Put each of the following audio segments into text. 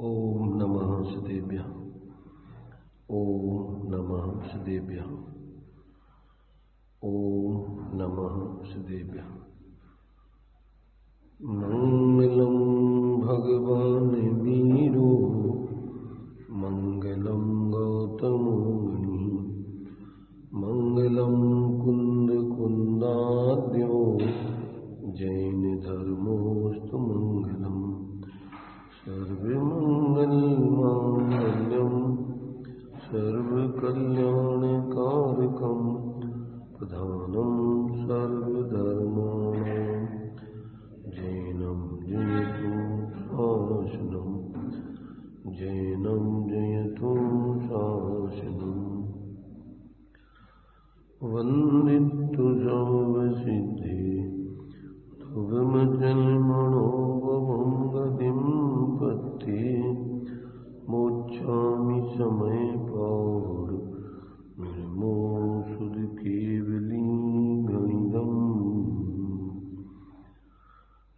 ओम नमः सदेभ्यः। ओम नमः सदेभ्यः। ओम नमः सदेभ्यः। मंगलम भगवान वीरो मंगलम गौतमो मुनि मंगलम कुंद कुंदाद्यो जैन धर्मोस्तु मंगलम सर्वमंगलमांगल्यं सर्वकल्याणकारकं प्रधानं सर्वधर्माणां जैनं जयतु शासनं जैनं जयतु शासनं वन्दितु सर्वसिद्धे ध्रुवमचलमणोभवं गतिं पत्ते मोक्षामि समय पौर निर्मो सुध केवली गणिदम्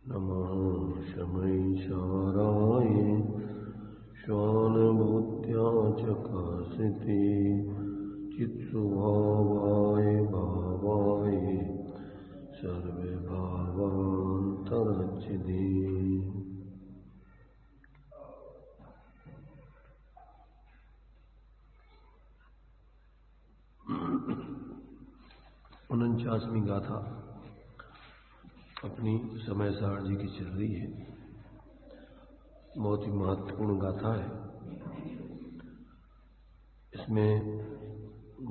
नमः शमै साराय श्वानभूत्या चकासिते चित्स्वभावाय भावाय सर्वभावान्तरचिदे। 49वीं गाथा अपनी समय सारणी की चल रही है। बहुत ही महत्वपूर्ण गाथा है। इसमें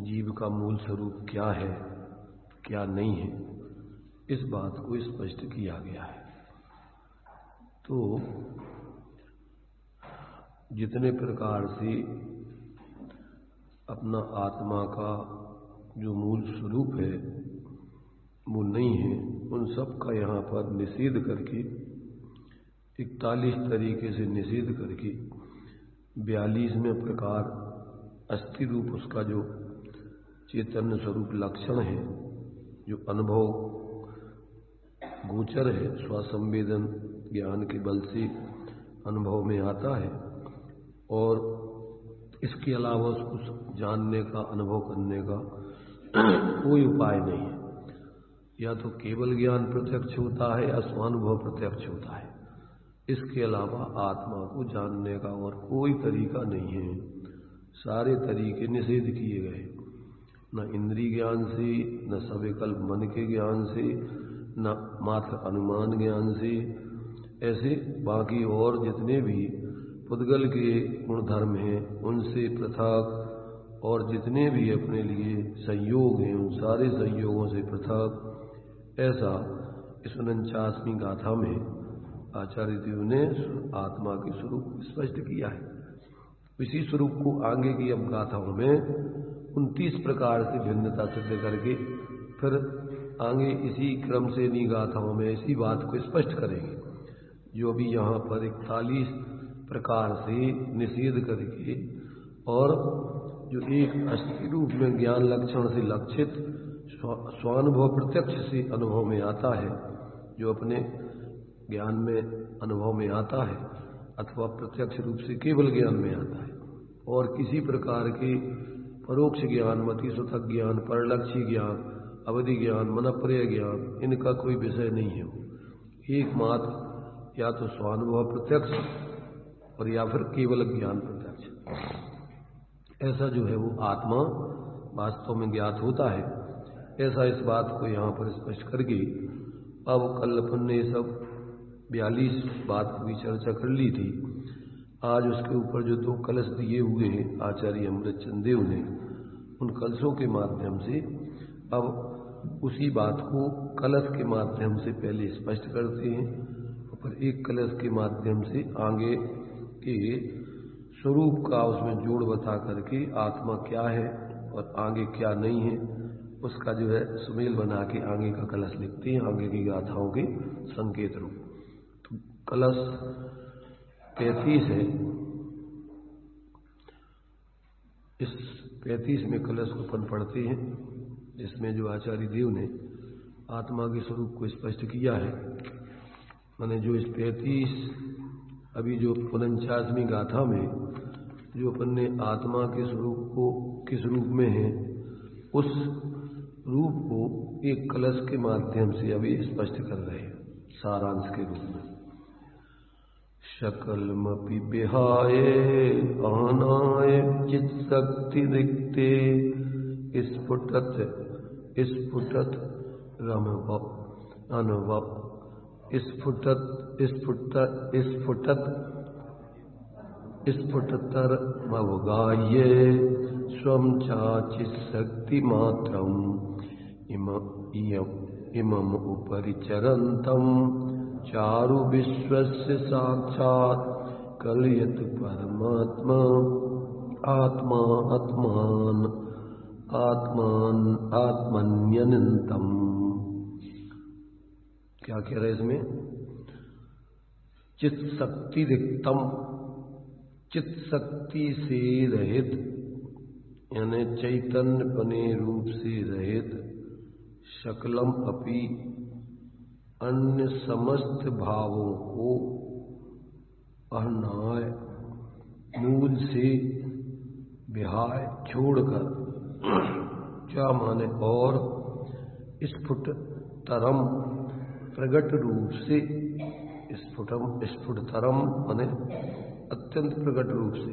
जीव का मूल स्वरूप क्या है, क्या नहीं है, इस बात को स्पष्ट किया गया है। तो जितने प्रकार से अपना आत्मा का जो मूल स्वरूप है, मूल नहीं है, उन सब का यहाँ पर निषेध करके 41 तरीके से निषेध करके 42वें प्रकार अस्थि रूप उसका जो चैतन्य स्वरूप लक्षण है, जो अनुभव गोचर है, स्वसंवेदन ज्ञान के बल से अनुभव में आता है और इसके अलावा उसको जानने का, अनुभव करने का कोई उपाय नहीं है। या तो केवल ज्ञान प्रत्यक्ष होता है या स्वानुभव प्रत्यक्ष होता है। इसके अलावा आत्मा को जानने का और कोई तरीका नहीं है। सारे तरीके निषेध किए गए, न इंद्रिय ज्ञान से, न सविकल्प मन के ज्ञान से, न मात्र अनुमान ज्ञान से। ऐसे बाकी और जितने भी पुद्गल के गुणधर्म हैं उनसे पृथक, और जितने भी अपने लिए संयोग हैं उन सारे संयोगों से पृथक। ऐसा इस 49वीं गाथा में आचार्य देव ने आत्मा के स्वरूप स्पष्ट किया है। इसी स्वरूप को आगे की अब गाथाओं में 29 प्रकार से भिन्नता सिद्ध करके फिर आगे इसी क्रम से इन्हीं गाथाओं में इसी बात को स्पष्ट करेंगे, जो अभी यहाँ पर 41 प्रकार से निषेध करके और जो एक अस्थि रूप में ज्ञान लक्षण से लक्षित स्वानुभव प्रत्यक्ष से अनुभव में आता है, जो अपने ज्ञान में अनुभव में आता है अथवा प्रत्यक्ष रूप से केवल ज्ञान में आता है, और किसी प्रकार के परोक्ष ज्ञान, मति सुतक ज्ञान, परलक्षी ज्ञान, अवधि ज्ञान, मनप्रिय ज्ञान, इनका कोई विषय नहीं है। एकमात्र या तो स्वानुभव प्रत्यक्ष और या फिर केवल ज्ञान प्रत्यक्ष, ऐसा जो है वो आत्मा वास्तव में ज्ञात होता है। ऐसा इस बात को यहाँ पर स्पष्ट करके अब कल अपन ने सब 42 बात की चर्चा कर ली थी। आज उसके ऊपर जो 2 कलश दिए हुए हैं आचार्य अमृतचंद देव ने, उन कलशों के माध्यम से अब उसी बात को कलश के माध्यम से पहले स्पष्ट करते हैं, और फिर एक कलश के माध्यम से आगे के स्वरूप का उसमें जोड़ बता करके आत्मा क्या है और आगे क्या नहीं है, उसका जो है सुमेल बना के आगे का कलश लिखते हैं, आगे की गाथाओं के संकेत रूप। तो कलश 35 है। इस 35वें कलश को अपन पढ़ते हैं, जिसमें जो आचार्य देव ने आत्मा के स्वरूप को स्पष्ट किया है। मैंने जो इस 35 अभी जो 49वीं गाथा में जो अपन ने आत्मा के स्वरूप को किस रूप में है, उस रूप को एक कलश के माध्यम से अभी स्पष्ट कर रहे हैं सारांश के रूप में। शकलमपि विहाय आनाय चित शक्ति दिखते स्फुटत स्फुटत रमवप अनुभव स्फुटत स्फुटत स्फुटत स्फुटतर मवगाये स्वं चाचित शक्ति मात्रम इमम उपरि चरंतम चारु विश्वस्य साक्षात् कलयत परमात्मा आत्मा आत्मान आत्मान आत्मन्यनंतम। क्या कह रहे इसमें? चित शक्ति रिक्तम, चित शक्ति से रहित यानी चैतन्य पने रूप से रहित, शकलम अपि अन्य समस्त भावों को अहनाय मूल से विहाय छोड़कर, क्या माने और स्फुट तरम प्रगट रूप से, स्फुटम स्फुटतरम माने अत्यंत प्रगट रूप से,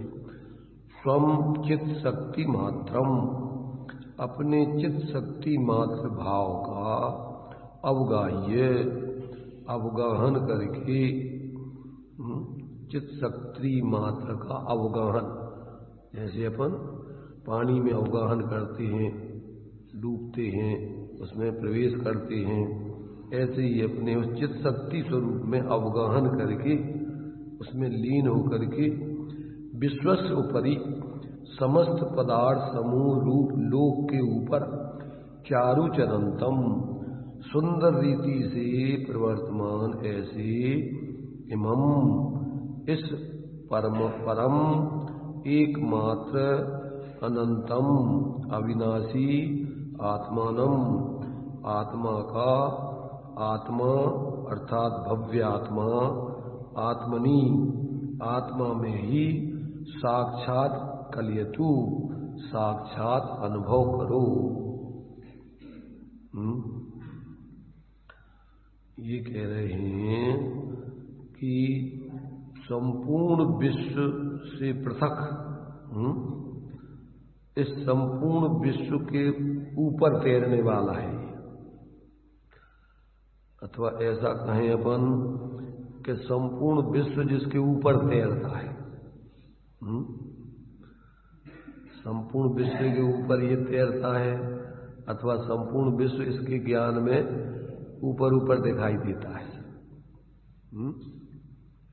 स्वम चित शक्ति मात्रम अपने चित शक्ति मात्र भाव का अवगाह्य अवगाहन करके, चित शक्ति मात्र का अवगाहन, जैसे अपन पानी में अवगाहन करते हैं, डूबते हैं, उसमें प्रवेश करते हैं, ऐसे ही अपने उस चित शक्ति स्वरूप में अवगाहन करके उसमें लीन होकर के विश्वस्य उपरि समस्त पदार्थ समूह रूप लोक के ऊपर चारुचरंतम सुंदर रीति से प्रवर्तमान ऐसे इमम इस परम परम एकमात्र अनंतम अविनाशी आत्मानम आत्मा का, आत्मा अर्थात भव्य आत्मा, आत्मनि आत्मा में ही साक्षात कलयतु साक्षात अनुभव करो। ये कह रहे हैं कि संपूर्ण विश्व से पृथक, इस संपूर्ण विश्व के ऊपर तैरने वाला है, अथवा ऐसा कहें अपन कि संपूर्ण विश्व जिसके ऊपर तैरता है। संपूर्ण विश्व के ऊपर ये तैरता है, अथवा संपूर्ण विश्व इसके ज्ञान में ऊपर ऊपर दिखाई देता है।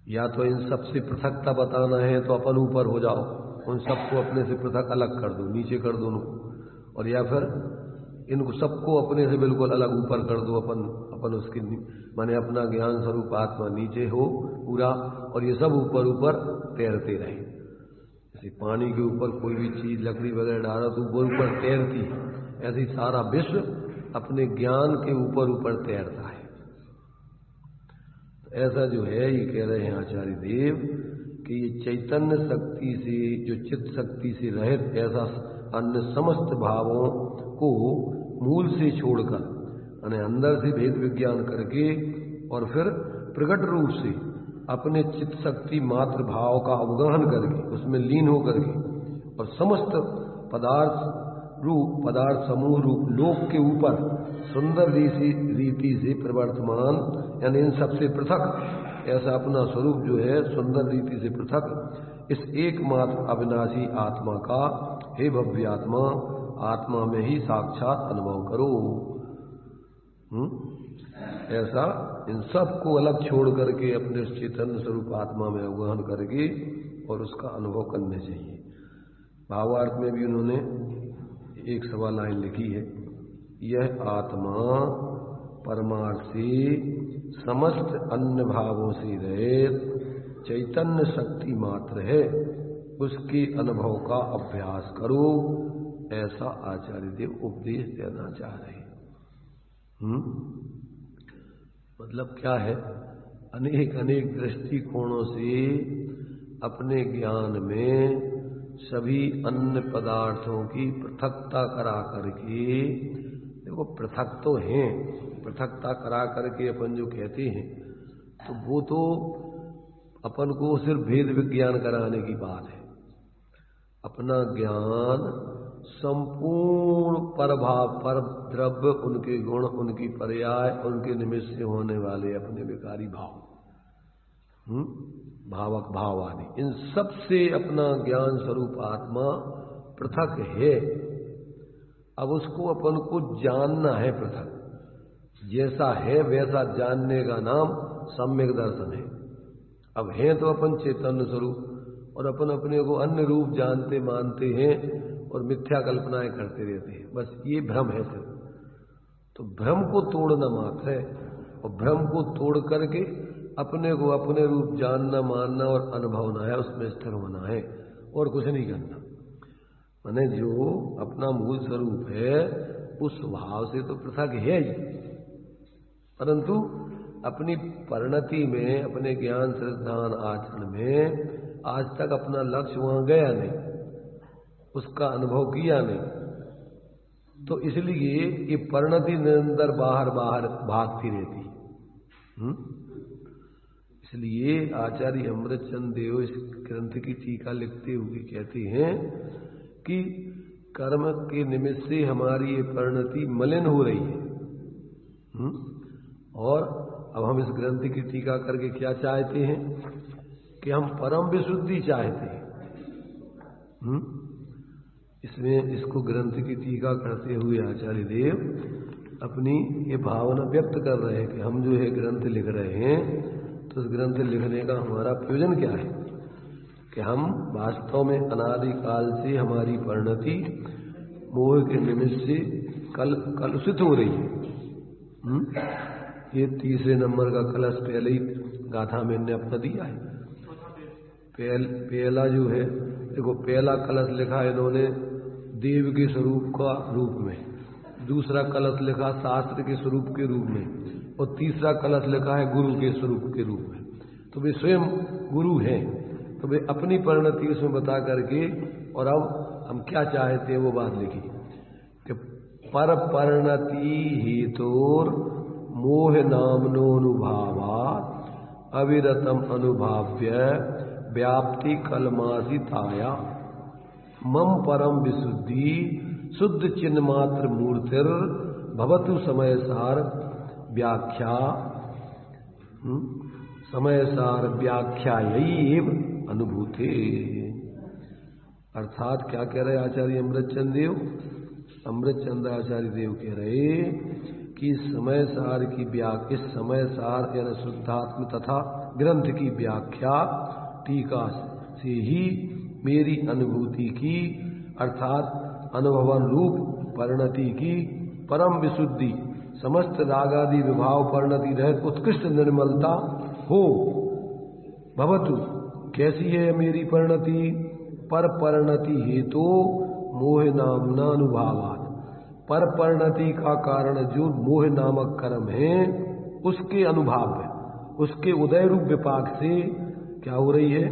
या तो इन सबसे पृथकता बताना है तो अपन ऊपर हो जाओ, उन सबको अपने से पृथक अलग कर दो, नीचे कर दो उनको, और या फिर इनको सबको अपने से बिल्कुल अलग ऊपर कर दो, अपन उसके माने अपना ज्ञान स्वरूप आत्मा नीचे हो पूरा, और ये सब ऊपर ऊपर तैरते रहे। जैसे पानी के ऊपर कोई भी चीज लकड़ी वगैरह डालो तो ऊपर ऊपर तैरती है, ऐसे ही सारा विश्व अपने ज्ञान के ऊपर ऊपर तैरता है। तो ऐसा जो है ये कह रहे हैं आचार्य देव कि ये चैतन्य शक्ति से, जो चित्त शक्ति से रहित ऐसा अन्य समस्त भावों को मूल से छोड़कर, यानी अंदर से भेद विज्ञान करके और फिर प्रकट रूप से अपने चित्त शक्ति मात्र भाव का अवगाहन करके उसमें लीन होकर के और समस्त पदार्थ समूह रूप लोक के ऊपर सुंदर रीति से प्रवर्तमान, यानी इन सबसे पृथक ऐसा अपना स्वरूप जो है सुंदर रीति से पृथक इस एकमात्र अविनाशी आत्मा का, हे भव्य आत्मा, आत्मा में ही साक्षात अनुभव करो। ऐसा इन सबको अलग छोड़ करके अपने चैतन्य स्वरूप आत्मा में अवगाहन करके और उसका अनुभव करने चाहिए। भावार्थ में भी उन्होंने एक सवा लाइन लिखी है, यह आत्मा परमार्थ से समस्त अन्य भावों से रहित चैतन्य शक्ति मात्र है, उसके अनुभव का अभ्यास करो, ऐसा आचार्य देव उपदेश देना चाह रहे हैं। मतलब क्या है, अनेक अनेक दृष्टिकोणों से अपने ज्ञान में सभी अन्य पदार्थों की पृथकता करा करके, देखो पृथक तो हैं, पृथकता करा करके अपन जो कहते हैं तो वो तो अपन को सिर्फ भेद विज्ञान कराने की बात है। अपना ज्ञान संपूर्ण परभाव, पर द्रव्य, उनके गुण, उनकी पर्याय, उनके निमित्त से होने वाले अपने विकारी भाव, भावक भाव आदि, इन सब से अपना ज्ञान स्वरूप आत्मा पृथक है। अब उसको अपन को जानना है पृथक, जैसा है वैसा जानने का नाम सम्यक दर्शन है। अब है तो अपन चैतन्य स्वरूप, और अपन अपने को अन्य रूप जानते मानते हैं और मिथ्या कल्पनाएं करते रहते हैं, बस ये भ्रम है सिर्फ। तो भ्रम को तोड़ना मात्र है, और भ्रम को तोड़ करके अपने को अपने रूप जानना मानना और अनुभवना है, उसमें स्थिर होना है और कुछ नहीं करना। माने जो अपना मूल स्वरूप है उस स्वभाव से तो पृथक है ही, परंतु अपनी परिणति में, अपने ज्ञान श्रद्धान आचरण में आज तक अपना लक्ष्य वहां गया नहीं, उसका अनुभव किया नहीं, तो इसलिए ये परिणति निरंतर बाहर बाहर भागती रहती। इसलिए आचार्य अमृतचंद देव इस ग्रंथ की टीका लिखते हुए कहते हैं कि कर्म के निमित्त से हमारी ये परिणति मलिन हो रही है। और अब हम इस ग्रंथ की टीका करके क्या चाहते हैं कि हम परम विशुद्धि चाहते हैं। इसमें इसको ग्रंथ की टीका करते हुए आचार्य देव अपनी ये भावना व्यक्त कर रहे हैं कि हम जो है ग्रंथ लिख रहे हैं, तो इस ग्रंथ लिखने का हमारा प्रयोजन क्या है कि हम वास्तव में अनादिकाल से हमारी परिणति मोह के निमित्त से कलुषित हो रही है। ये तीसरे नंबर का कलश पहले ही गाथा में ने अपना दिया है। पहला जो है, देखो पहला कलश लिखा है इन्होंने देव के स्वरूप का रूप में, दूसरा कलश लिखा शास्त्र के स्वरूप के रूप में, और तीसरा कलश लिखा है गुरु के स्वरूप के रूप में। तो वे स्वयं गुरु हैं, तो वे अपनी परिणति उसमें बता करके, और अब हम क्या चाहते हैं वो बात लिखी कि पर परिणति हेतुर मोह नामनोनुभावा अविरतम अनुभाव्य व्याप्ति कलमासिताया मम परम विशुद्धि शुद्ध चिन्ह मात्र मूर्तिर भवतु समय सार व्याख्या समय सार व्याख्या यही अनुभूते। अर्थात क्या कह रहे आचार्य अमृतचंद देव? अमृतचंद आचार्य देव कह रहे कि समय सार की इस समय सार यानी शुद्धात्म तथा ग्रंथ की व्याख्या टीका से ही मेरी अनुभूति की, अर्थात अनुभवन रूप परिणति की परम विशुद्धि, समस्त रागादि विभाव परिणति रहित उत्कृष्ट निर्मलता हो। भवतु, कैसी है मेरी परिणति? पर परिणति हेतु मोह नामना अनुभावात, पर परिणति का कारण जो मोह नामक कर्म है उसके अनुभाव है, उसके उदय रूप विपाक से क्या हो रही है?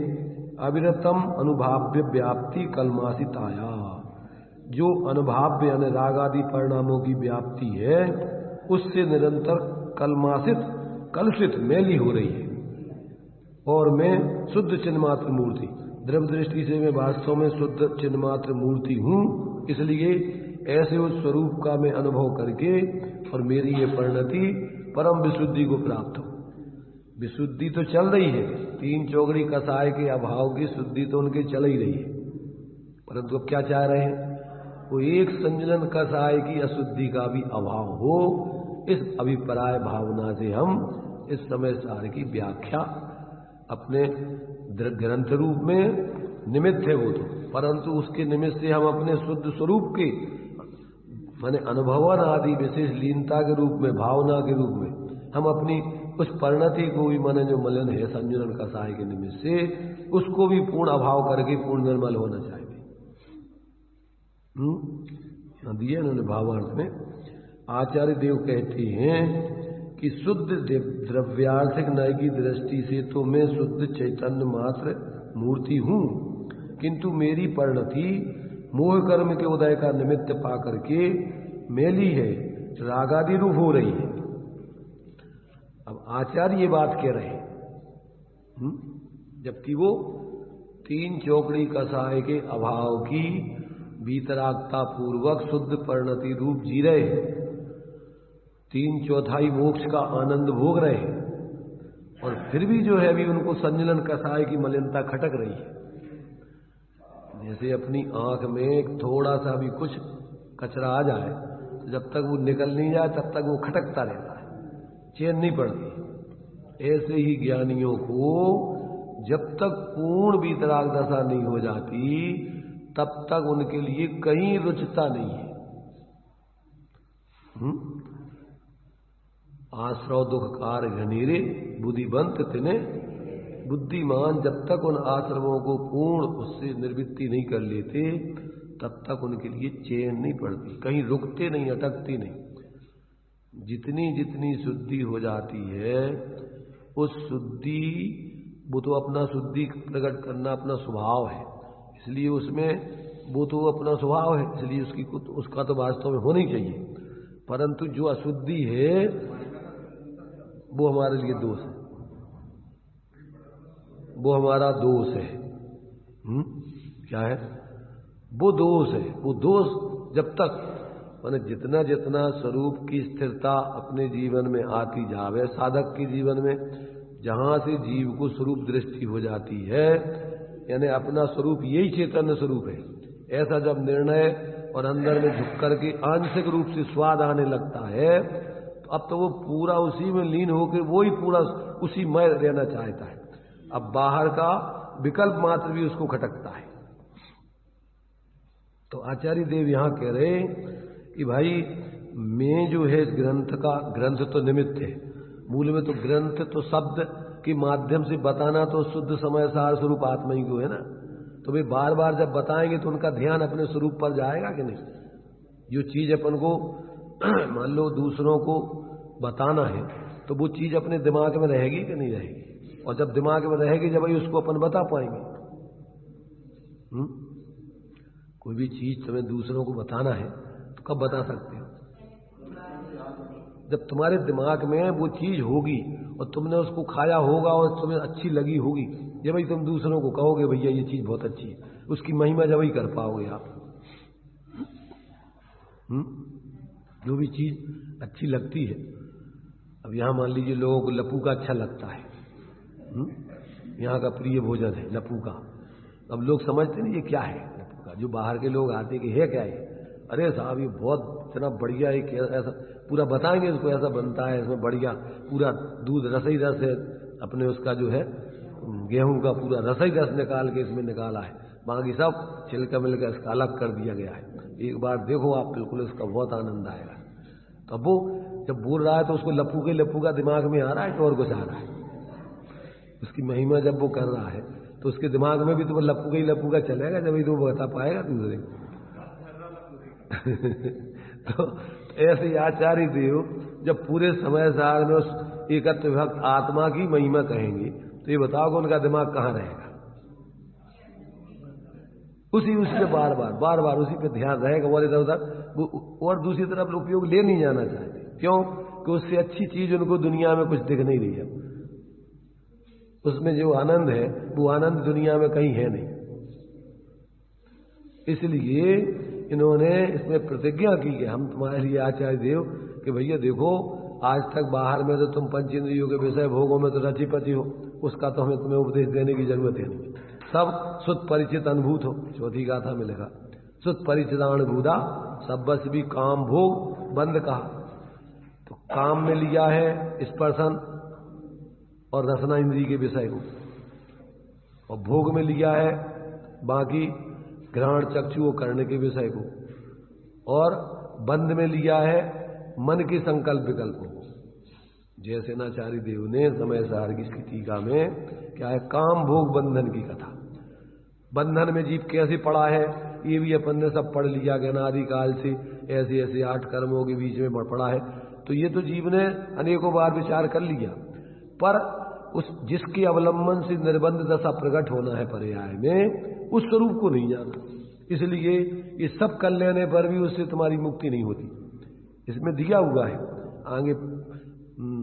अविरतम अनुभाव्य व्याप्ति कलमासिताया, जो अनुभाव्य यानी रागादि परिणामों की व्याप्ति है उससे निरंतर कलमासित कलुषित मैली हो रही है। और मैं शुद्ध चिन्मात्र मूर्ति, द्रव्य दृष्टि से मैं वास्तव में शुद्ध चिन्मात्र मूर्ति हूँ, इसलिए ऐसे उस स्वरूप का मैं अनुभव करके और मेरी ये परिणति परम विशुद्धि को प्राप्त हो। विशुद्धि तो चल रही है, तीन चौगड़ी कसाय के अभाव की शुद्धि तो उनके चल ही रही है, परंतु अब क्या चाह रहे हैं? वो एक संजनन कसाय की अशुद्धि का भी अभाव हो। इस अभिप्राय भावना से हम इस समय सार की व्याख्या अपने ग्रंथ रूप में निमित्त है वो तो, परंतु उसके निमित्त से हम अपने शुद्ध स्वरूप के माने अनुभवन आदि विशेष लीनता के रूप में, भावना के रूप में हम अपनी उस परिणति को भी माने जो मलिन है संजनन कसाय के निमित्त से, उसको भी पूर्ण अभाव करके पूर्ण निर्मल होना चाहिए। दिया इन्होंने भावार्थ में। आचार्य देव कहते हैं कि शुद्ध द्रव्यार्थिक न्याय की दृष्टि से तो मैं शुद्ध चैतन्य मात्र मूर्ति हूं, किंतु मेरी परिणति मोह कर्म के उदय का निमित्त पा करके मैली है, रागादि रूप हो रही है। अब आचार्य ये बात कह रहे हैं, जबकि वो 3 चौकड़ी कसाय के अभाव की वीतरागता पूर्वक शुद्ध परिणति रूप जी रहे हैं, 3/4 मोक्ष का आनंद भोग रहे हैं, और फिर भी जो है अभी उनको संजलन कसाय की मलिनता खटक रही है। जैसे अपनी आंख में थोड़ा सा भी कुछ कचरा आ जाए तो जब तक वो निकल नहीं जाए तब तक वो खटकता रहता है, चैन नहीं पड़ती। ऐसे ही ज्ञानियों को जब तक पूर्ण वीतराग दशा नहीं हो जाती तब तक उनके लिए कहीं रुचता नहीं है। आश्रव दुख कार घनेरे बुद्धिवंत तिने, बुद्धिमान जब तक उन आश्रमों को पूर्ण उससे निर्वृत्ति नहीं कर लेते तब तक उनके लिए चैन नहीं पड़ती, कहीं रुकते नहीं, अटकती नहीं। जितनी जितनी शुद्धि हो जाती है उस शुद्धि, वो तो अपना शुद्धि प्रकट करना अपना स्वभाव है, इसलिए उसमें वो तो अपना स्वभाव है, इसलिए उसका तो वास्तव में होना ही चाहिए। परंतु जो अशुद्धि है वो हमारे लिए दोष है, वो हमारा दोष है। क्या है वो दोष है। वो दोष जब तक माने जितना जितना स्वरूप की स्थिरता अपने जीवन में आती जावे, साधक के जीवन में जहां से जीव को स्वरूप दृष्टि हो जाती है, यानी अपना स्वरूप यही चैतन्य स्वरूप है, ऐसा जब निर्णय और अंदर में झुक करके आंशिक रूप से स्वाद आने लगता है तो अब तो वो पूरा उसी में लीन होकर वो ही पूरा उसी में रहना चाहता है। अब बाहर का विकल्प मात्र भी उसको खटकता है। तो आचार्य देव यहां कह रहे कि भाई मैं जो है इस ग्रंथ का, ग्रंथ तो निमित्त है, मूल में तो ग्रंथ तो शब्द के माध्यम से बताना तो शुद्ध समय सार स्वरूप आत्मा ही को है ना। तो वे बार बार जब बताएंगे तो उनका ध्यान अपने स्वरूप पर जाएगा कि नहीं। जो चीज अपन को मान लो दूसरों को बताना है तो वो चीज अपने दिमाग में रहेगी कि नहीं रहेगी, और जब दिमाग में रहेगी जब भाई उसको अपन बता पाएंगे। कोई भी चीज तुम्हें दूसरों को बताना है तो कब बता सकते हो, जब तुम्हारे दिमाग में वो चीज होगी और तुमने उसको खाया होगा और तुम्हें अच्छी लगी होगी, जब भाई तुम दूसरों को कहोगे भैया ये चीज बहुत अच्छी है, उसकी महिमा जब ही कर पाओगे आप। जो भी चीज अच्छी लगती है, अब यहां मान लीजिए लोगों को लप्पू का अच्छा लगता है, यहाँ का प्रिय भोजन है लप्पू का। अब लोग समझते नहीं ये क्या है लप्पू का, जो बाहर के लोग आते कि है क्या है, अरे साहब ये बहुत इतना बढ़िया है, ऐसा पूरा बताएंगे इसको, ऐसा बनता है, इसमें बढ़िया पूरा दूध रस ही रस है, अपने उसका जो है गेहूं का पूरा रस ही रस निकाल के इसमें निकाला है, बाकी सब छिलका मिलकर इसका अलग कर दिया गया है। एक बार देखो आप, बिल्कुल इसका बहुत आनंद आएगा। तो वो जब बोल रहा है तो उसको लप्पू का दिमाग में आ रहा है, और कुछ आ रहा है, उसकी महिमा जब वो कर रहा है तो उसके दिमाग में भी तो लप्पू का चलेगा, जब ही तो वो बता पाएगा दूसरे को। तो ऐसे आचार्य देव जब पूरे समय सार में उस एकत्व विभक्त आत्मा की महिमा कहेंगे तो ये बताओ कि उनका दिमाग कहाँ रहेगा। उसी पे बार बार उसी पे ध्यान रहेगा, और इधर उधर और दूसरी तरफ उपयोग ले नहीं जाना चाहते। क्यों कि उससे अच्छी चीज उनको दुनिया में कुछ दिख नहीं रही है, उसमें जो आनंद है वो आनंद दुनिया में कहीं है नहीं। इसलिए इन्होंने इसमें प्रतिज्ञा की कि हम तुम्हारे लिए आचार्य देव कि भैया देखो आज तक बाहर में तो तुम पंचेंद्रियों के विषय भोगों में तो रची पची हो, उसका तो हमें तुम्हें उपदेश देने की जरूरत है नहीं, सब सुत परिचित अनुभूत हो। चौथी गाथा में लिखा सुत परिचितानुभूता सब बस भी काम भोग बंद कहा। तो काम में लिया है स्पर्शन और रसना इंद्री के विषय को, और भोग में लिया है बाकी ग्रहण चक्षु करने के विषय को, और बंद में लिया है मन के संकल्प विकल्पों को। जैसे नाचार्य देव ने समय सार की टीका में क्या है, काम भोग बंधन की कथा, बंधन में जीव कैसे पड़ा है ये भी अपन ने सब पढ़ लिया, ज्ञानादि काल से ऐसे ऐसे 8 कर्मों के बीच में पड़ा है। तो ये तो जीव ने अनेकों बार विचार कर लिया, पर उस जिसके अवलंबन से निर्बंध दशा प्रकट होना है पर्याय में, उस स्वरूप को नहीं जाना। इसलिए ये सब कर लेने पर भी उससे तुम्हारी मुक्ति नहीं होती। इसमें दिया हुआ है आगे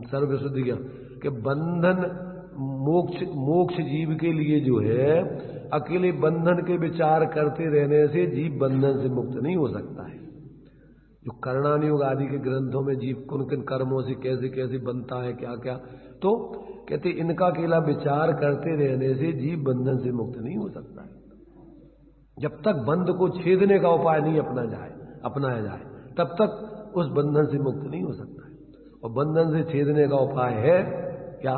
सर्वशुद्ध दिया कि बंधन मोक्ष जीव के लिए जो है, अकेले बंधन के विचार करते रहने से जीव बंधन से मुक्त नहीं हो सकता है। जो कर्णानुयोग आदि के ग्रंथों में जीव किन किन कर्मों से कैसे कैसे बनता है, क्या क्या, तो कहते इनका अकेला विचार करते रहने से जीव बंधन से मुक्त नहीं हो सकता है। जब तक बंध को छेदने का उपाय नहीं अपनाया जाए तब तक उस बंधन से मुक्त नहीं हो सकता है। और बंधन से छेदने का उपाय है क्या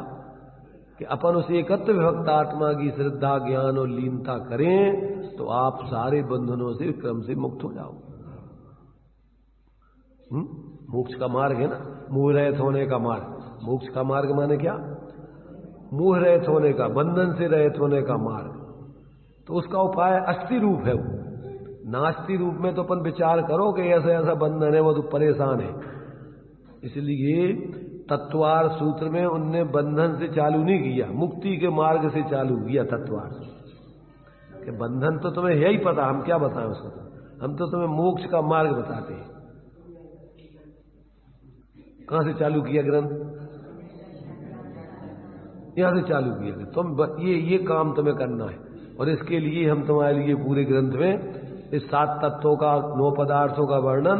कि अपन उस एकत्व विभक्त आत्मा की श्रद्धा ज्ञान और लीनता करें तो आप सारे बंधनों से क्रम से मुक्त हो जाओ। मोक्ष का मार्ग है ना, मोह रहित होने का मार्ग। मोक्ष का मार्ग माने क्या? मोह रहित होने का, बंधन से रहित होने का मार्ग। तो उसका उपाय अस्थि रूप है वो। नास्ति रूप में तो अपन विचार करो कि ऐसा ऐसा बंधन है, वो तो परेशान है। इसलिए तत्वार सूत्र में उनने बंधन से चालू नहीं किया, मुक्ति के मार्ग से चालू किया तत्वार कि बंधन तो तुम्हें है ही पता, हम क्या बताएं उसको, हम तो तुम्हें मोक्ष का मार्ग बताते हैं। कहां से चालू किया ग्रंथ? यहां से चालू किया कि तुम ये काम तुम्हें करना है, और इसके लिए हम तुम्हारे लिए पूरे ग्रंथ में इस 7 तत्वों का, 9 पदार्थों का वर्णन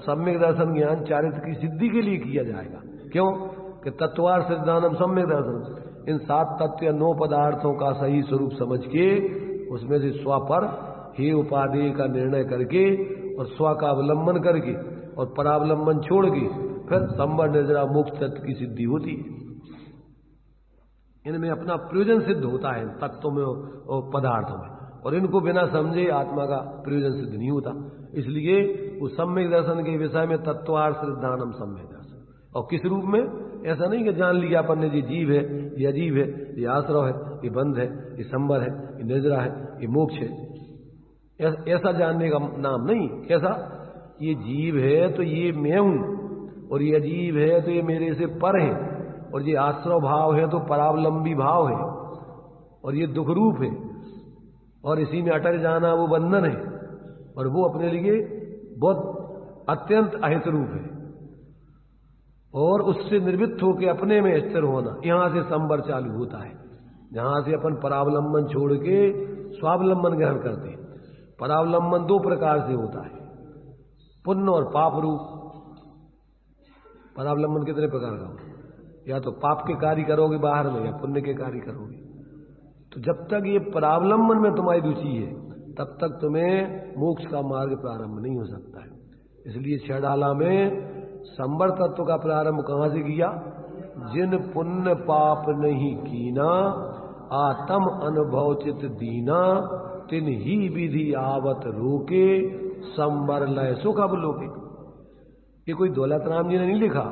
सम्यक दर्शन ज्ञान चारित्र की सिद्धि के लिए किया जाएगा। क्यों कि तत्वार सिद्धांतम सम्यक दर्शन, इन 7 तत्व या 9 पदार्थों का सही स्वरूप समझ के उसमें से स्व पर हे उपादेय का निर्णय करके और स्व का अवलंबन करके और परावलंबन छोड़ के फिर संवर निर्जरा मोक्ष तत्व की सिद्धि होती है। इनमें अपना प्रयोजन सिद्ध होता है तत्वों में और पदार्थों में, और इनको बिना समझे आत्मा का प्रयोजन सिद्ध नहीं होता। इसलिए वो सम्यक दर्शन के विषय में तत्वार श्रद्धानम सम्यक दर्शन। और किस रूप में? ऐसा नहीं कि जान लिया अपन ने, ये जीव है, ये अजीब है, ये आश्रव है, ये बंध है, ये संवर है, ये निर्जरा है, ये मोक्ष है, ऐसा जानने का नाम नहीं। कैसा? ये जीव है तो ये मैं हूं, और ये अजीब है तो ये मेरे से पर है, और ये आश्रव भाव है तो परावलंबी भाव है, और ये दुख रूप है, और इसी में अटक जाना वो बंधन है, और वो अपने लिए बहुत अत्यंत अहित रूप है। और उससे निर्वृत्त होकर अपने में स्थिर होना, यहां से संवर चालू होता है, जहां से अपन परावलंबन छोड़ के स्वावलंबन ग्रहण करते हैं। परावलंबन 2 प्रकार से होता है, पुण्य और पाप रूप। परावलंबन कितने प्रकार का होता है? या तो पाप के कार्य करोगे बाहर में, या पुण्य के कार्य करोगे। तो जब तक ये परावलंबन में तुम्हारी रुचि है तब तक तुम्हें मोक्ष का मार्ग प्रारंभ नहीं हो सकता है। इसलिए छेड़ाला में संवर तत्व का प्रारंभ कहां से किया? जिन पुण्य पाप नहीं कीना, आत्म अनुभव चित दीना, तिन ही विधि आवत रोके, संवर लय सुख अवलोके। ये कोई दौलत राम जी ने नहीं लिखा,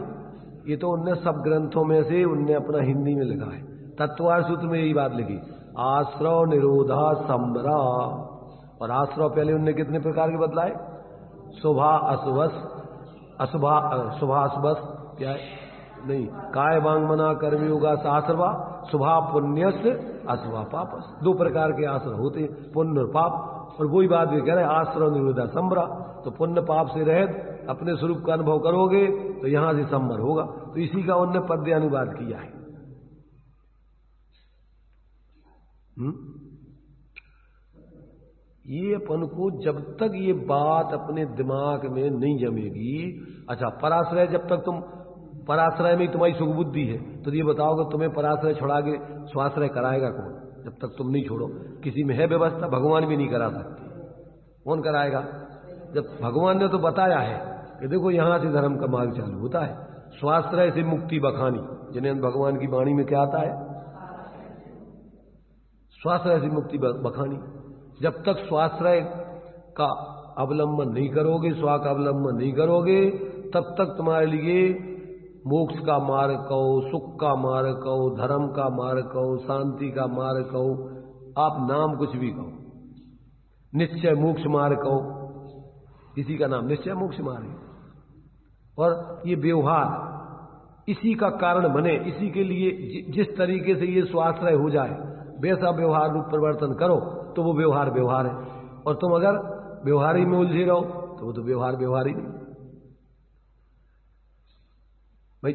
ये तो उनने सब ग्रंथों में से उनने अपना हिंदी में लिखा है। तत्वार सूत्र में यही बात लिखी, आश्रव निरोधा संवरा। और आश्रव पहले उनने कितने प्रकार के बतलाए? शुभा अशुभस, शुभाशुभस क्या है? नहीं, काय वांग मना कर्म योगा शास्त्रवा, शुभा पुण्यस अशुभा पापस। 2 प्रकार के आश्रव होते, पुण्य और पाप। और वही बात भी कह रहे हैं, आश्रव निरोधा संवरा। तो पुण्य पाप से रहित अपने स्वरूप का अनुभव करोगे तो यहां से संवर होगा। तो इसी का उनने पद्य अनुवाद किया है। ये अपन को जब तक ये बात अपने दिमाग में नहीं जमेगी। अच्छा, पराश्रय, जब तक तुम पराश्रय में तुम्हारी सुख बुद्धि है तो ये बताओगे तुम्हें पराश्रय छोड़ा के स्वाश्रय कराएगा कौन? जब तक तुम नहीं छोड़ो। किसी में है व्यवस्था? भगवान भी नहीं करा सकते। कौन कराएगा? जब भगवान ने तो बताया है कि देखो यहां से धर्म का मार्ग चालू होता है, स्वाश्रय से मुक्ति बखानी। जिन्हें भगवान की वाणी में क्या आता है? स्वाश्रय से मुक्ति बखानी। जब तक स्वाश्रय का अवलंबन नहीं करोगे, स्वा का अवलंबन नहीं करोगे, तब तक तुम्हारे लिए मोक्ष का मार्ग कहो, सुख का मार्ग कहो, धर्म का मार्ग कहो, शांति का मार्ग कहो, आप नाम कुछ भी कहो, निश्चय मोक्ष मार्ग कहो, इसी का नाम निश्चय मोक्ष मार्ग है। और ये व्यवहार इसी का कारण बने, इसी के लिए जिस तरीके से ये स्वाश्रय हो जाए वैसा व्यवहार रूप परिवर्तन करो तो वो व्यवहार व्यवहार है। और तुम अगर व्यवहार ही में उलझे रहो तो वो तो व्यवहार व्यवहार ही नहीं। भाई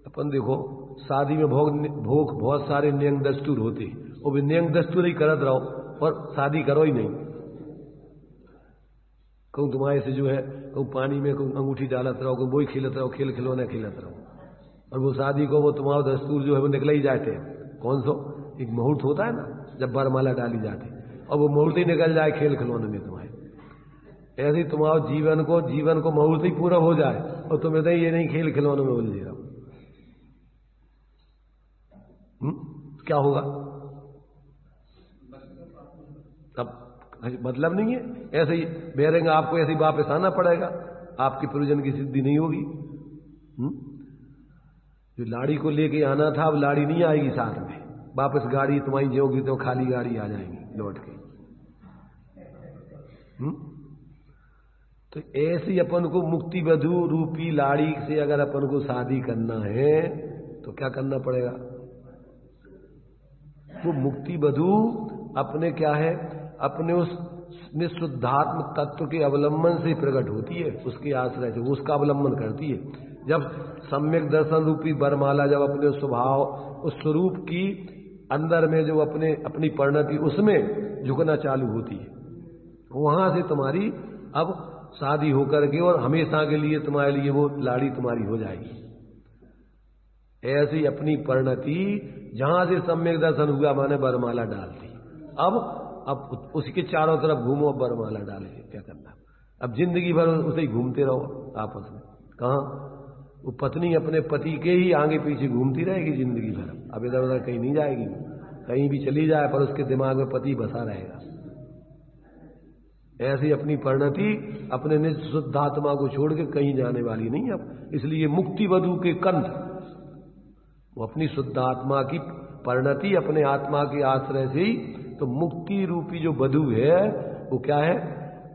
अपन देखो शादी में भोग बहुत सारे नियम दस्तूर होते, वो भी नियम दस्तूर ही करत रहो और शादी करो ही नहीं। कहूँ तुम्हारे से जो है कहूँ पानी में कहूँ अंगूठी डालत रहो, कहूँ वही खिलत रहो, खेल खिलौने खिलत रहो, और वो शादी को वो तुम्हारा दस्तूर जो है वो निकल ही जाते हैं। कौन सो एक मुहूर्त होता है ना जब वरमाला डाली जाती और वो मुहूर्त ही निकल जाए खेल खिलौने में तुम्हारे। ऐसे ही तुम्हारा जीवन को मुहूर्त ही पूरा हो जाए और तुम्हें तो ये नहीं खेल खिलौने में उलझे रहो, क्या होगा? अब मतलब नहीं है। ऐसे ही बेरेंगे आपको ऐसे ही वापस आना पड़ेगा, आपकी प्रयोजन की सिद्धि नहीं होगी। जो लाड़ी को लेके आना था अब लाड़ी नहीं आएगी साथ में, वापस गाड़ी तुम्हारी जो होगी तो खाली गाड़ी आ जाएगी लौट के। तो ऐसे अपन को मुक्ति वधु रूपी लाड़ी से अगर अपन को शादी करना है तो क्या करना पड़ेगा? वो मुक्ति वधु अपने क्या है, अपने उस निःशुद्धात्म तत्व के अवलंबन से प्रकट होती है, उसके आश्रय से वो उसका अवलंबन करती है। जब सम्यक दर्शन रूपी वरमाला जब अपने स्वभाव उस स्वरूप की अंदर में जो अपनी परिणति उसमें झुकना चालू होती है, वहां से तुम्हारी अब शादी होकर के और हमेशा के लिए तुम्हारे लिए वो लाड़ी तुम्हारी हो जाएगी। ऐसी अपनी परिणति जहां से सम्यक दर्शन हुआ माने वरमाला डाल दी, अब उसके चारों तरफ घूमो, वरमाला डाले, क्या करना? अब जिंदगी भर उसे ही घूमते रहो आपस में। कहां वो पत्नी अपने पति के ही आगे पीछे घूमती रहेगी जिंदगी भर, अब इधर उधर कहीं नहीं जाएगी, कहीं भी चली जाए पर उसके दिमाग में पति बसा रहेगा। ऐसी अपनी परिणति अपने निज शुद्धात्मा को छोड़ के कहीं जाने वाली नहीं। अब इसलिए मुक्ति वधु के कंठ वो अपनी शुद्धात्मा की परिणति अपने आत्मा के आश्रय से ही, तो मुक्ति रूपी जो वधु है वो क्या है,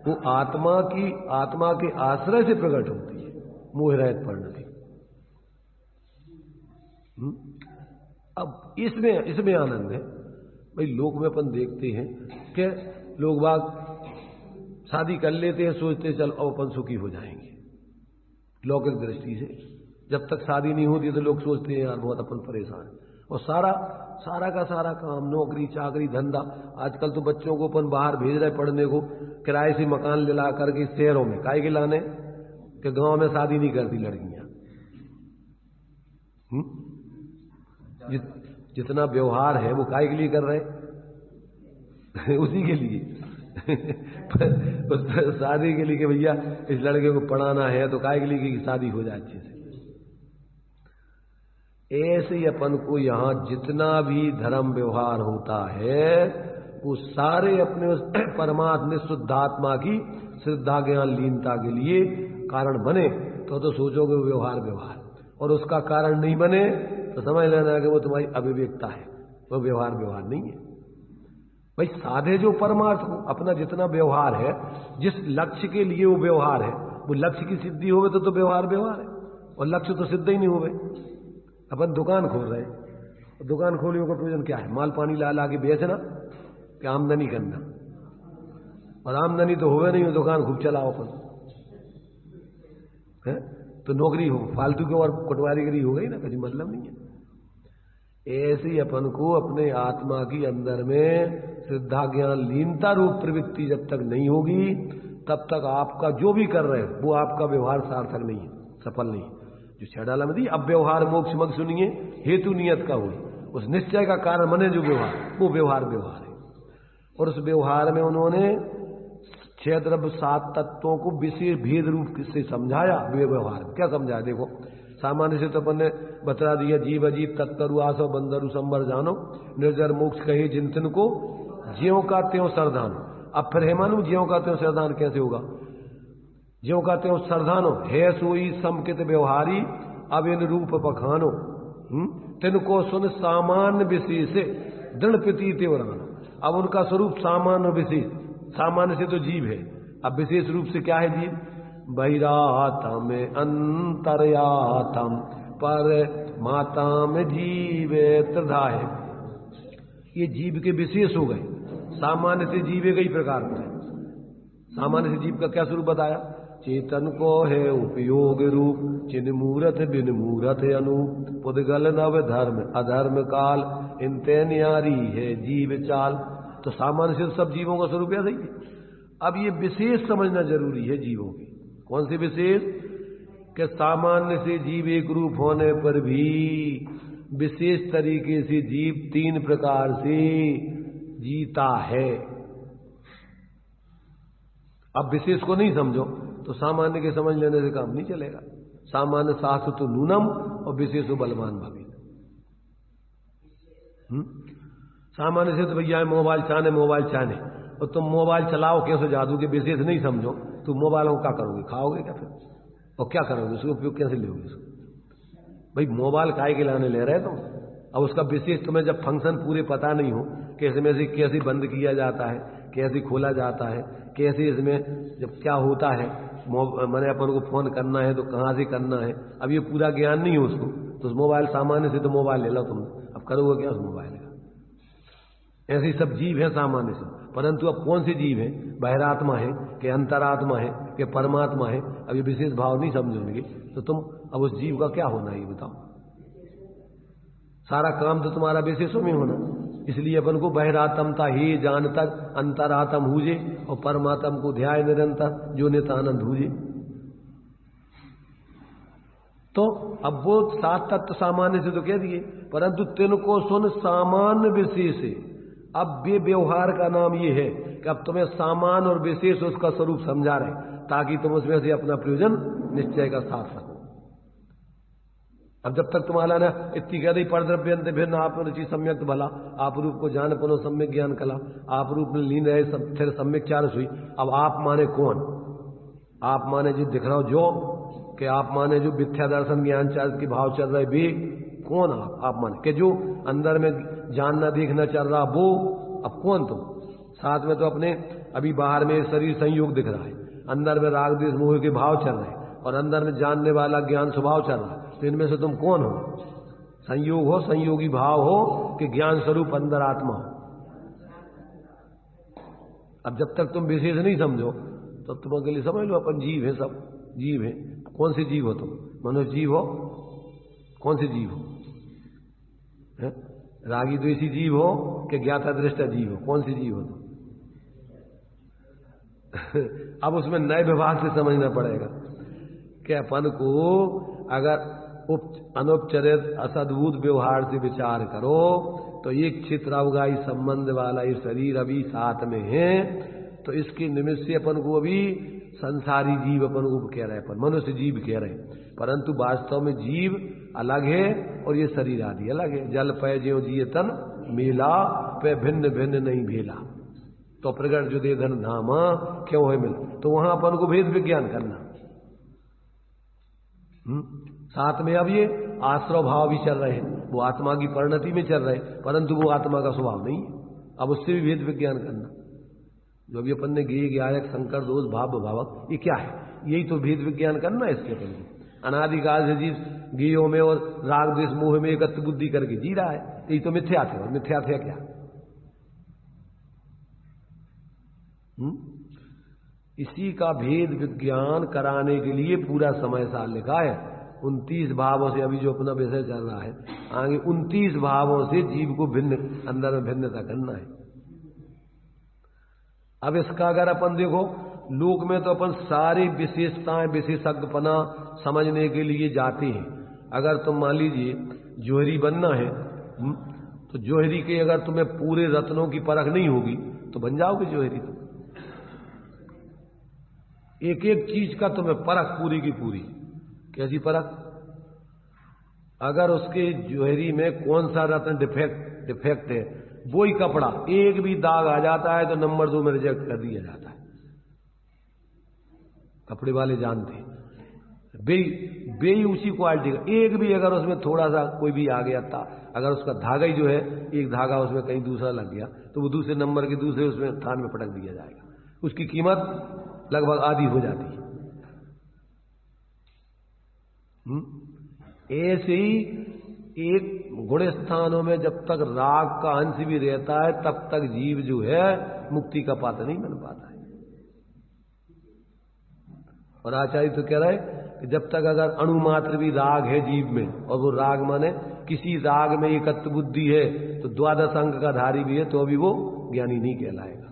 वो आत्मा के आश्रय से प्रकट होती है, मोह रहित परिणति। अब इसमें आनंद है। भाई लोक में अपन देखते हैं कि लोग बाग शादी कर लेते हैं, सोचते चल अब अपन सुखी हो जाएंगे लौकिक दृष्टि से। जब तक शादी नहीं होती तो लोग सोचते हैं यार बहुत अपन परेशान हैं, और सारा का सारा काम, नौकरी चाकरी धंधा, आजकल तो बच्चों को अपन बाहर भेज रहे पढ़ने को, किराए से मकान दिला करके शहरों में, काहे के लाने कि गांव में शादी नहीं करती लड़कियां। जितना व्यवहार है वो काहे के लिए कर रहे उसी के लिए शादी के लिए कि भैया इस लड़के को पढ़ाना है तो काहे के लिए कि शादी हो जाए अच्छे से। ऐसे ही अपन को यहां जितना भी धर्म व्यवहार होता है वो सारे अपने उस परमात्मा शुद्धात्मा की श्रद्धा ज्ञान लीनता के लिए कारण बने तो सोचोगे वो व्यवहार, और उसका कारण नहीं बने तो समझ लेना कि वो तुम्हारी अविवेकता है, वो व्यवहार नहीं है। भाई साधे जो परमार्थ अपना जितना व्यवहार है, जिस लक्ष्य के लिए वो व्यवहार है, वो लक्ष्य की सिद्धि होवे तो व्यवहार है, और लक्ष्य तो सिद्ध ही नहीं होवे। अपन दुकान खोल रहे हैं, दुकान खोलियों का प्रयोजन क्या है? माल पानी ला के बेचना कि आमदनी करना? और आमदनी तो होवे नहीं, दुकान खूब चलाओ अपन है तो नौकरी हो फालतू की और पटवारीगिरी हो गई ना, कभी मतलब नहीं है। ऐसे ही अपन को अपने आत्मा की अंदर में श्रद्धा ज्ञान लीनता रूप प्रवृत्ति जब तक नहीं होगी तब तक आपका जो भी कर रहे हैं वो आपका व्यवहार सार्थक नहीं है, सफल नहीं है। जो छेड़ाला में दी अब व्यवहार मोक्ष मग सुनिए हेतु नियत का हुई, उस निश्चय का कारण बने जो व्यवहार, वो व्यवहार है। और उस व्यवहार में उन्होंने 6 द्रव्य 7 तत्वों को विशेष भेद रूप से समझाया। व्यवहार क्या समझाया? देखो सामान्य से तो अपन ने बता दिया, जीव अजीव तत्तरु आसो बंदरु संबर जानो, निर्जर मोक्ष कहे जिन को ज्यों का त्यों सरधान। अब फिर हेमानु ज्यों का त्यों सरधान कैसे होगा? ज्यों का त्यों सरधानो है सोई समकित व्यवहारी अब इन रूप बखानो, तिनको सुन सामान्य विशेष दृढ़ प्रतीत वरानो। अब उनका स्वरूप सामान्य विशेष, सामान्य से तो जीव है, अब विशेष रूप से क्या है जीव? बहिरातम अंतर्यातम पर माताम जीवे त्रिधाय। ये जीव के विशेष हो गए। सामान्य से जीव कई प्रकार के हैं। सामान्य से जीव का क्या स्वरूप बताया? चेतन को है उपयोग रूप, चिन्ह मूरत बिन मूरत अनूप, पुद्गल नव धर्म अधर्म काल, इनते न्यारी है जीव चाल। तो सामान्य से सब जीवों का स्वरूप ऐसा ही है। अब ये विशेष समझना जरूरी है जीवों के। कौन से विशेष? कि सामान्य से जीव एक रूप होने पर भी विशेष तरीके से जीव तीन प्रकार से जीता है। अब विशेष को नहीं समझो तो सामान्य के समझ लेने से काम नहीं चलेगा। सामान्य शास्त्र तो नूनम और विशेष बलवान भाभी। सामान्य से तो भैया मोबाइल चाहने और तुम मोबाइल चलाओ कैसे जादू के विशेष नहीं समझो, तुम मोबाइल को क्या करोगे? खाओगे क्या फिर? और क्या करोगे? उसका उपयोग कैसे लोगे उसको? भाई मोबाइल काय के लाने ले रहे तुम? अब उसका विशेष तुम्हें जब फंक्शन पूरे पता नहीं हो कैसे में से कैसे बंद किया जाता है, कैसे खोला जाता है, कैसे इसमें जब क्या होता है, मैंने अपन को फोन करना है तो कहाँ से करना है, अब ये पूरा ज्ञान नहीं हो उसको, तो उस मोबाइल सामान्य से तो मोबाइल ले लो तुम, अब करोगे क्या उस मोबाइल का? ऐसे सब जीव है सामान्य से। परंतु अब कौन से जीव है? बहिरात्मा है कि अंतरात्मा है कि परमात्मा है? अब ये विशेष भाव नहीं समझोगे तो तुम अब उस जीव का क्या होना है ये बताओ? सारा काम तो तुम्हारा विशेषों में होना। इसलिए अपन को बहिरात्मता ही जान तक अंतरात्म हुजे और परमात्म को ध्याय निरंतर जो नितानंद हुजे। तो अब वो सात तत्व सामान्य से तो कह दिए, परंतु तिनको सुन सामान्य विशेष है। अब वे व्यवहार का नाम ये है कि अब तुम्हें सामान्य और विशेष उसका स्वरूप समझा रहे ताकि तुम उसमें से अपना प्रयोजन निश्चय का साथ सको। अब जब तक तुम्हारा ना इतनी कह रही परद्रव्यंत भिन्न आप रुचि सम्यक भला, आप रूप को जान पुनः सम्यक ज्ञान कला, आप रूप में लीन रहे फिर सम्यक चारस हुई। अब आप माने कौन? आप माने जो दिख रहा हो जो कि आप माने जो मिथ्या दर्शन ज्ञान चार के भाव चल रहे वे कौन? आप माने कि जो अंदर में जानना देखना चल रहा वो। अब कौन तुम? साथ में तो अपने अभी बाहर में शरीर संयोग दिख रहा है, अंदर में राग द्वेष मोह के भाव चल रहे हैं और अंदर में जानने वाला ज्ञान स्वभाव चल रहा है। तो इनमें से तुम कौन हो? संयोग हो, संयोगी भाव हो कि ज्ञान स्वरूप अंदर आत्मा हो? अब जब तक तुम विशेष नहीं समझो तो तुम अकेले समझ लो अपन जीव है, सब जीव है। कौन से जीव हो तुम? मनुष्य जीव हो? कौन से जीव हो? है? रागी द्वेषी जीव हो कि ज्ञाता दृष्टा जीव हो? कौन से जीव हो तुम? अब उसमें नए विभाग से समझना पड़ेगा कि अपन को अगर अनुपचरित असद्भुत व्यवहार से विचार करो तो एक चित्रावगाई संबंध वाला ये शरीर अभी साथ में है, तो इसके निमित्त से अपन को अभी संसारी जीव अपन को कह रहे हैं, पर मनुष्य जीव कह रहे हैं, परंतु वास्तव में जीव अलग है और ये शरीर आदि अलग है। जल पय ज्यों जिये तन मेला पे भिन्न भिन्न नहीं भेला, तो प्रगट जो दे धन धामा क्यों है मिला। तो वहां अपन को भेद विज्ञान करना। साथ में अब ये आश्रव भाव भी चल रहे हैं, वो आत्मा की परिणति में चल रहे हैं, परंतु वो आत्मा का स्वभाव नहीं है। अब उससे भी भेद विज्ञान करना। जो भी अपन ने गेय ज्ञायक संकर दोष भाव भावक ये क्या है? यही तो भेद विज्ञान करना है इसके अपन को। अनादिकाल से जीव गेयों में और राग द्वेष मोह में एकत्र बुद्धि करके जी रहा है, यही तो मिथ्या थे। और मिथ्या थे क्या? इसी का भेद विज्ञान कराने के लिए पूरा समय साल लिखा है। 29 भावों से अभी जो अपना विषय चल रहा है, आगे 29 भावों से जीव को भिन्न अंदर में भिन्नता करना है। अब इसका अगर अपन देखो लोक में तो अपन सारी विशेषताएं विशेषज्ञपना समझने के लिए जाते हैं। अगर तुम मान लीजिए जोहरी बनना है तो जोहरी के अगर तुम्हें पूरे रत्नों की परख नहीं होगी तो बन जाओगे जोहरी। तुम एक एक चीज का तुम्हें परख पूरी की पूरी। कैसी परख? अगर उसके जोहरी में कौन सा रत्न डिफेक्ट है, वो ही कपड़ा एक भी दाग आ जाता है तो नंबर 2 में रिजेक्ट कर दिया जाता है। कपड़े वाले जानते हैं बे उसी क्वालिटी का एक भी अगर उसमें थोड़ा सा कोई भी आ गया था, अगर उसका धागा ही जो है एक धागा उसमें कहीं दूसरा लग गया तो वो दूसरे नंबर के दूसरे उसमें थान में पटक दिया जाएगा। उसकी कीमत लगभग आधी हो जाती है। ऐसे ही एक गुण स्थानों में जब तक राग का अंश भी रहता है तब तक जीव जो है मुक्ति का पात्र नहीं बन पाता है। और आचार्य तो कह रहे कि जब तक अगर अणुमात्र भी राग है जीव में, और वो राग माने किसी राग में एकत्व बुद्धि है, तो द्वादश अंग का धारी भी है, तो अभी वो ज्ञानी नहीं कहलाएगा।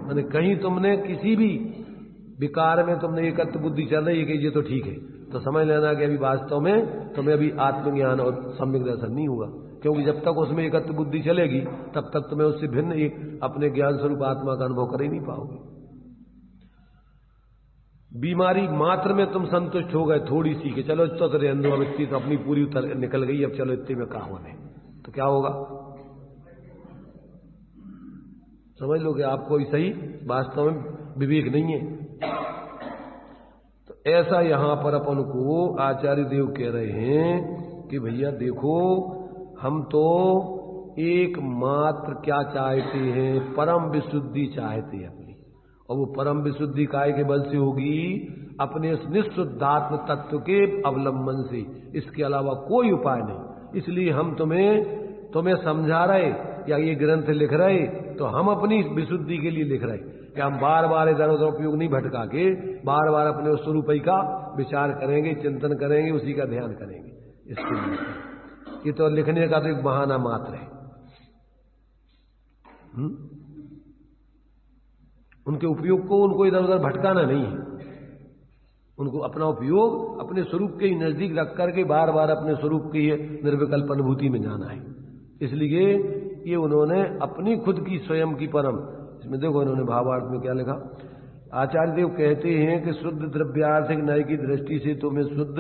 माने कहीं तुमने किसी भी विकार में तुमने एकत्व बुद्धि चल रही है कि ये तो ठीक है, तो समझ लेना कि अभी वास्तव में तुम्हें अभी आत्मज्ञान और सम्यक दर्शन नहीं हुआ, क्योंकि जब तक उसमें एकत्व बुद्धि चलेगी तब तक तुम्हें उससे भिन्न एक अपने ज्ञान स्वरूप आत्मा का अनुभव कर ही नहीं पाओगे। बीमारी मात्र में तुम संतुष्ट हो गए थोड़ी सी कि चलो तो रहने अब इतनी तो अपनी पूरी निकल गई, अब चलो इतने में कहा होने, तो क्या होगा? समझ लो कि आपको सही वास्तव में विवेक नहीं है। तो ऐसा यहां पर अपन को आचार्य देव कह रहे हैं कि भैया देखो, हम तो एकमात्र क्या चाहते हैं? परम विशुद्धि चाहते हैं अपनी, और वो परम विशुद्धि काय के बल से होगी? अपने निःशुद्धात्म तत्व के अवलंबन से, इसके अलावा कोई उपाय नहीं। इसलिए हम तुम्हें समझा रहे या ये ग्रंथ लिख रहे, तो हम अपनी विशुद्धि के लिए लिख रहे कि हम बार बार इधर उधर उपयोग नहीं भटका के बार बार अपने उस स्वरूप का विचार करेंगे, चिंतन करेंगे, उसी का ध्यान करेंगे। इसके लिए ये तो लिखने का तो एक बहाना मात्र है। उनके उपयोग को उनको इधर उधर भटकाना नहीं है, उनको अपना उपयोग अपने स्वरूप के नजदीक रख करके बार बार अपने स्वरूप की निर्विकल्प अनुभूति में जाना है। इसलिए ये उन्होंने अपनी खुद की स्वयं की परम, इसमें देखो इन्होंने भावार्थ में क्या लिखा। आचार्य देव कहते हैं कि शुद्ध द्रव्यार्थिक न्याय की दृष्टि से तो मैं शुद्ध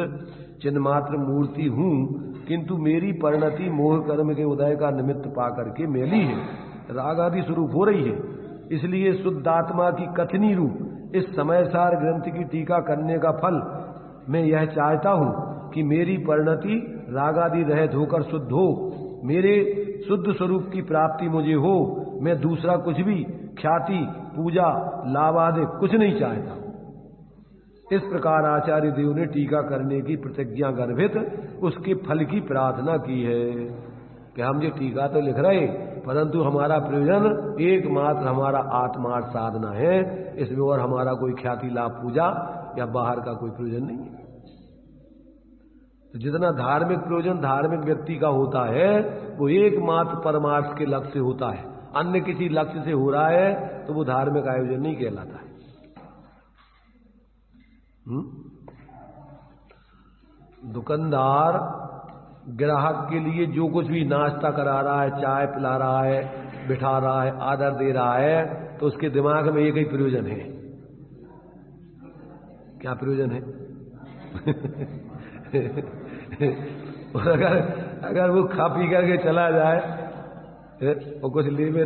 चिन्मात्र मूर्ति हूं, किंतु मेरी परिणति मोह कर्म के उदय का निमित्त पाकर के मैली है, राग आदि स्वरूप हो रही है। इसलिए शुद्ध आत्मा की कथनी रूप इस समय सार ग्रंथ की टीका करने का फल मैं यह चाहता हूं कि मेरी परिणति राग आदि रहित होकर शुद्ध हो, मेरे शुद्ध स्वरूप की प्राप्ति मुझे हो। मैं दूसरा कुछ भी ख्याति, पूजा, लाभ आदि कुछ नहीं चाहता। इस प्रकार आचार्य देव ने टीका करने की प्रतिज्ञा गर्भित उसके फल की प्रार्थना की है कि हम ये टीका तो लिख रहे, परंतु हमारा प्रयोजन एकमात्र हमारा आत्मार्थ साधना है, इसमें और हमारा कोई ख्याति, लाभ, पूजा या बाहर का कोई प्रयोजन नहीं है। तो जितना धार्मिक प्रयोजन धार्मिक व्यक्ति का होता है वो एकमात्र परमार्थ के लक्ष्य से होता है, अन्य किसी लक्ष्य से हो रहा है तो वो धार्मिक आयोजन नहीं कहलाता है। दुकानदार ग्राहक के लिए जो कुछ भी नाश्ता करा रहा है, चाय पिला रहा है, बिठा रहा है, आदर दे रहा है, तो उसके दिमाग में एक ही प्रयोजन है। क्या प्रयोजन है? और अगर वो खा पी करके चला जाए और कुछ लेवे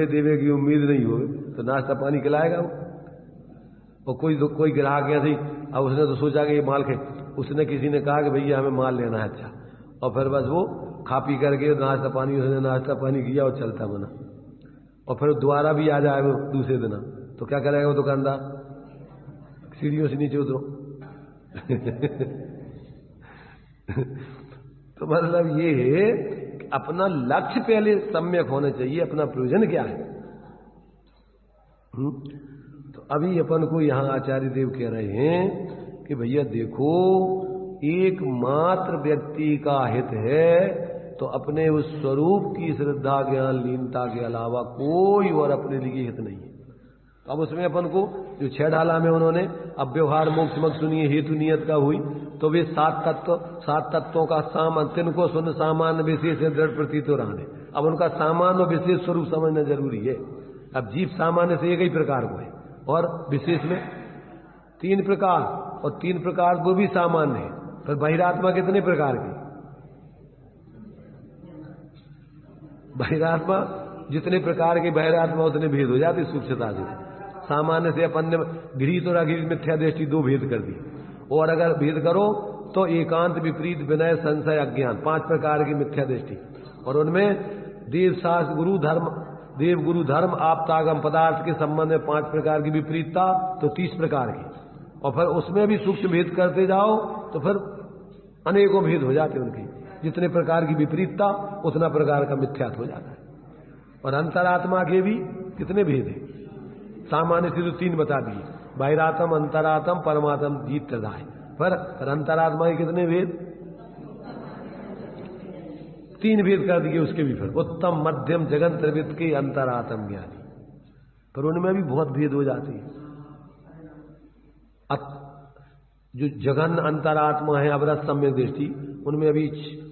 देवे की उम्मीद नहीं हो तो नाश्ता पानी खिलाएगा वो। और कोई ग्राहक ऐसे, अब उसने तो सोचा कि ये माल खे, उसने किसी ने कहा कि भैया हमें माल लेना है अच्छा, और फिर बस वो खा पी करके नाश्ता पानी किया और चलता बना, और फिर दोबारा भी आ जाए वो दूसरे दिन, तो क्या करेगा वो दुकानदार? सीढ़ियों से नीचे उतरो। तो मतलब ये है कि अपना लक्ष्य पहले सम्यक होना चाहिए, अपना प्रयोजन क्या है। तो अभी अपन को यहां आचार्य देव कह रहे हैं कि भैया देखो, एकमात्र व्यक्ति का हित है तो अपने उस स्वरूप की श्रद्धा, ज्ञान, लीनता के अलावा कोई और अपने लिए हित नहीं है। तो अब उसमें अपन को जो 6 ढाला में उन्होंने अब व्यवहार मोक्ष मग सुनिए हेतु नियत का हुई, तो वे 7 तत्वों का तिनको सुन सामान्य विशेष दृढ़ प्रतीत हो रहा है। अब उनका सामान्य और विशेष स्वरूप समझना जरूरी है। अब जीव सामान्य से एक ही प्रकार को है और विशेष में 3 प्रकार, और 3 प्रकार वो भी सामान्य है। फिर बहिरात्मा कितने प्रकार की? बहिरात्मा जितने प्रकार के बहिरात्मा उतने भेद हो जाते सूक्ष्मता से। सामान्य से अपन ने गृहीत और अगृहीत मिथ्या दृष्टि 2 भेद कर दी, और अगर भेद करो तो एकांत, विपरीत, विनय, संशय, अज्ञान 5 प्रकार की मिथ्या दृष्टि। और उनमें देव शास्त्र गुरु धर्म, देव गुरु धर्म, आप्तागम पदार्थ के संबंध में 5 प्रकार की विपरीतता, तो 30 प्रकार की। और फिर उसमें भी सूक्ष्म भेद करते जाओ तो फिर अनेकों भेद हो जाते उनके। जितने प्रकार की विपरीतता उतना प्रकार का मिथ्यात्व हो जाता है। और अंतरात्मा के भी कितने भेद हैं? सामान्य से तो 3 बता दिए, बाहिरात्म, अंतरात्म, परमात्म, जीत तदाय। पर अंतरात्मा के कितने भेद? 3 भेद कर दिए उसके भी। फिर उत्तम, मध्यम, जगन त्रिविध के अंतरात्म ज्ञानी, पर उनमें भी बहुत भेद हो जाते हैं। जो जगन अंतरात्मा है अवरत सम्यक दृष्टि, उनमें अभी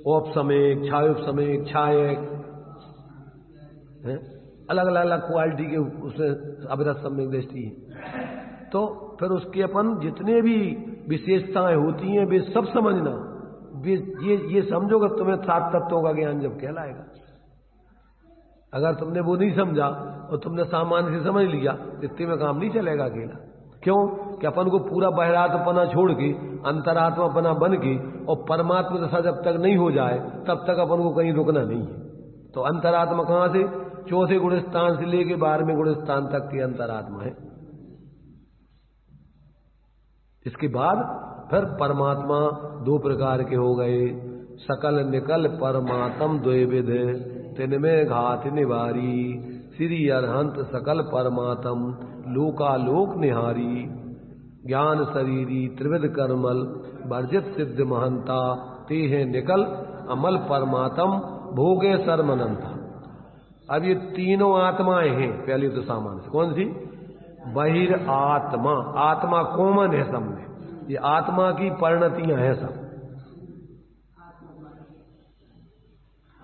औपसमयिक, छायोपसमयिक, छायक है, अलग अलग क्वालिटी के उसमें अवरत सम्यक दृष्टि है। तो फिर उसके अपन जितने भी विशेषताएं होती हैं वे सब समझना। ये समझो कि तुम्हें 7 तत्वों का ज्ञान जब कहलाएगा। अगर तुमने वो नहीं समझा और तुमने सामान्य से समझ लिया, इतने में काम नहीं चलेगा अकेला। क्यों कि अपन को पूरा बहिरात्मपना छोड़ के अंतरात्मापना बन के और परमात्मा दशा जब तक नहीं हो जाए तब तक अपन को कहीं रुकना नहीं है। तो अंतरात्मा कहां से? चौथे गुण स्थान से लेके 12वें गुण स्थान तक की अंतरात्मा है। इसके बाद फिर परमात्मा 2 प्रकार के हो गए, सकल निकल परमात्म द्वैविध, तिनमें घात निवारी, श्री अरहंत सकल परमात्म, लोकालोक निहारी, ज्ञान शरीरी त्रिविध कर्मल, वर्जित सिद्ध महंता, ते है निकल अमल परमात्म, भोगे सर्वनंता। अब ये तीनों आत्माएं हैं। पहले तो सामान्य कौन सी? बहिर आत्मा। आत्मा कॉमन है सब में, ये आत्मा की परिणतियां हैं सब।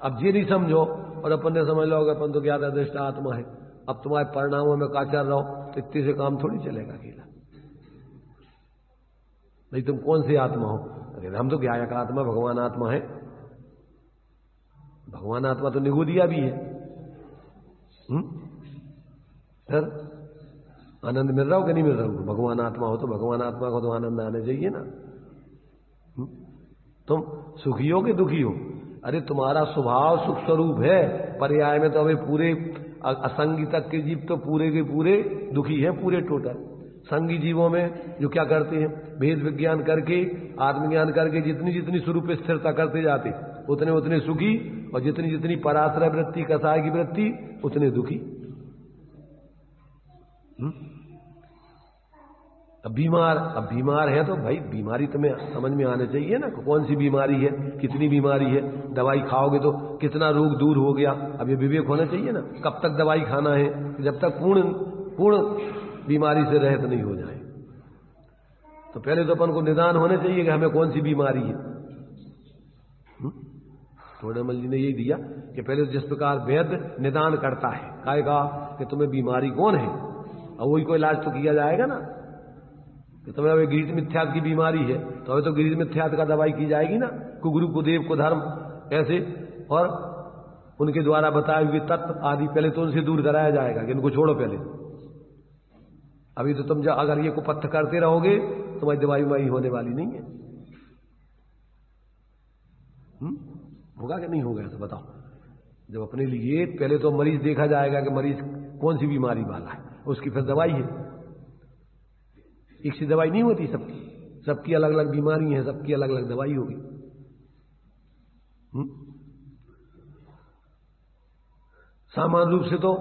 अब ये नहीं समझो और अपन ने समझ लो अपन तो ज्ञाता दृष्टा आत्मा है, अब तुम्हारे परिणामों में काचर रहो तो इतने से काम थोड़ी चलेगा अकेला। नहीं तुम कौन सी आत्मा हो? अरे हम तो ज्ञायक आत्मा, भगवान आत्मा है। भगवान आत्मा तो निगोदिया भी है। सर आनंद मिल रहा हो कि नहीं मिल रहा हो? भगवान आत्मा हो तो भगवान आत्मा को तो आनंद आने चाहिए ना। तुम सुखी हो कि दुखी हो? अरे तुम्हारा स्वभाव सुख स्वरूप है, पर्याय में तो अभी पूरे असंगी तक के जीव तो पूरे के पूरे दुखी है, पूरे टोटल। संगी जीवों में जो क्या करते हैं, भेद विज्ञान करके, आत्मज्ञान करके जितनी जितनी स्वरूप स्थिरता करते जाते उतने उतने सुखी, और जितनी जितनी पराश्रय वृत्ति, कसाय की वृत्ति, उतने दुखी। अब बीमार है तो भाई बीमारी तुम्हें समझ में आने चाहिए ना, कौन सी बीमारी है, कितनी बीमारी है। दवाई खाओगे तो कितना रोग दूर हो गया, अब ये विवेक होना चाहिए ना। कब तक दवाई खाना है? जब तक पूर्ण बीमारी से रहित नहीं हो जाए। तो पहले तो अपन को निदान होने चाहिए कि हमें कौन सी बीमारी है। थोड़ेमल जी ने यही दिया कि पहले जिस प्रकार वैद्य निदान करता है, कहेगा कि तुम्हें बीमारी कौन है, और वही को इलाज तो किया जाएगा ना। कि तुम्हें अभी गिरीश मिथ्यात की बीमारी है तो अभी तो गिरीश मिथ्यात का दवाई की जाएगी ना, कुगुरु कुदेव को धर्म ऐसे, और उनके द्वारा बताए हुए तत्व आदि पहले तो उनसे दूर कराया जाएगा कि इनको छोड़ो पहले। अभी तो तुम अगर ये कुपथ करते रहोगे तुम्हारी दवाई वाई होने वाली नहीं है। होगा कि नहीं होगा ऐसा बताओ? जब अपने लिए पहले तो मरीज देखा जाएगा कि मरीज कौन सी बीमारी वाला है, उसकी फिर दवाई है। एक सी दवाई नहीं होती, सबकी अलग अलग बीमारी है, सबकी अलग अलग दवाई होगी। सामान्य रूप से तो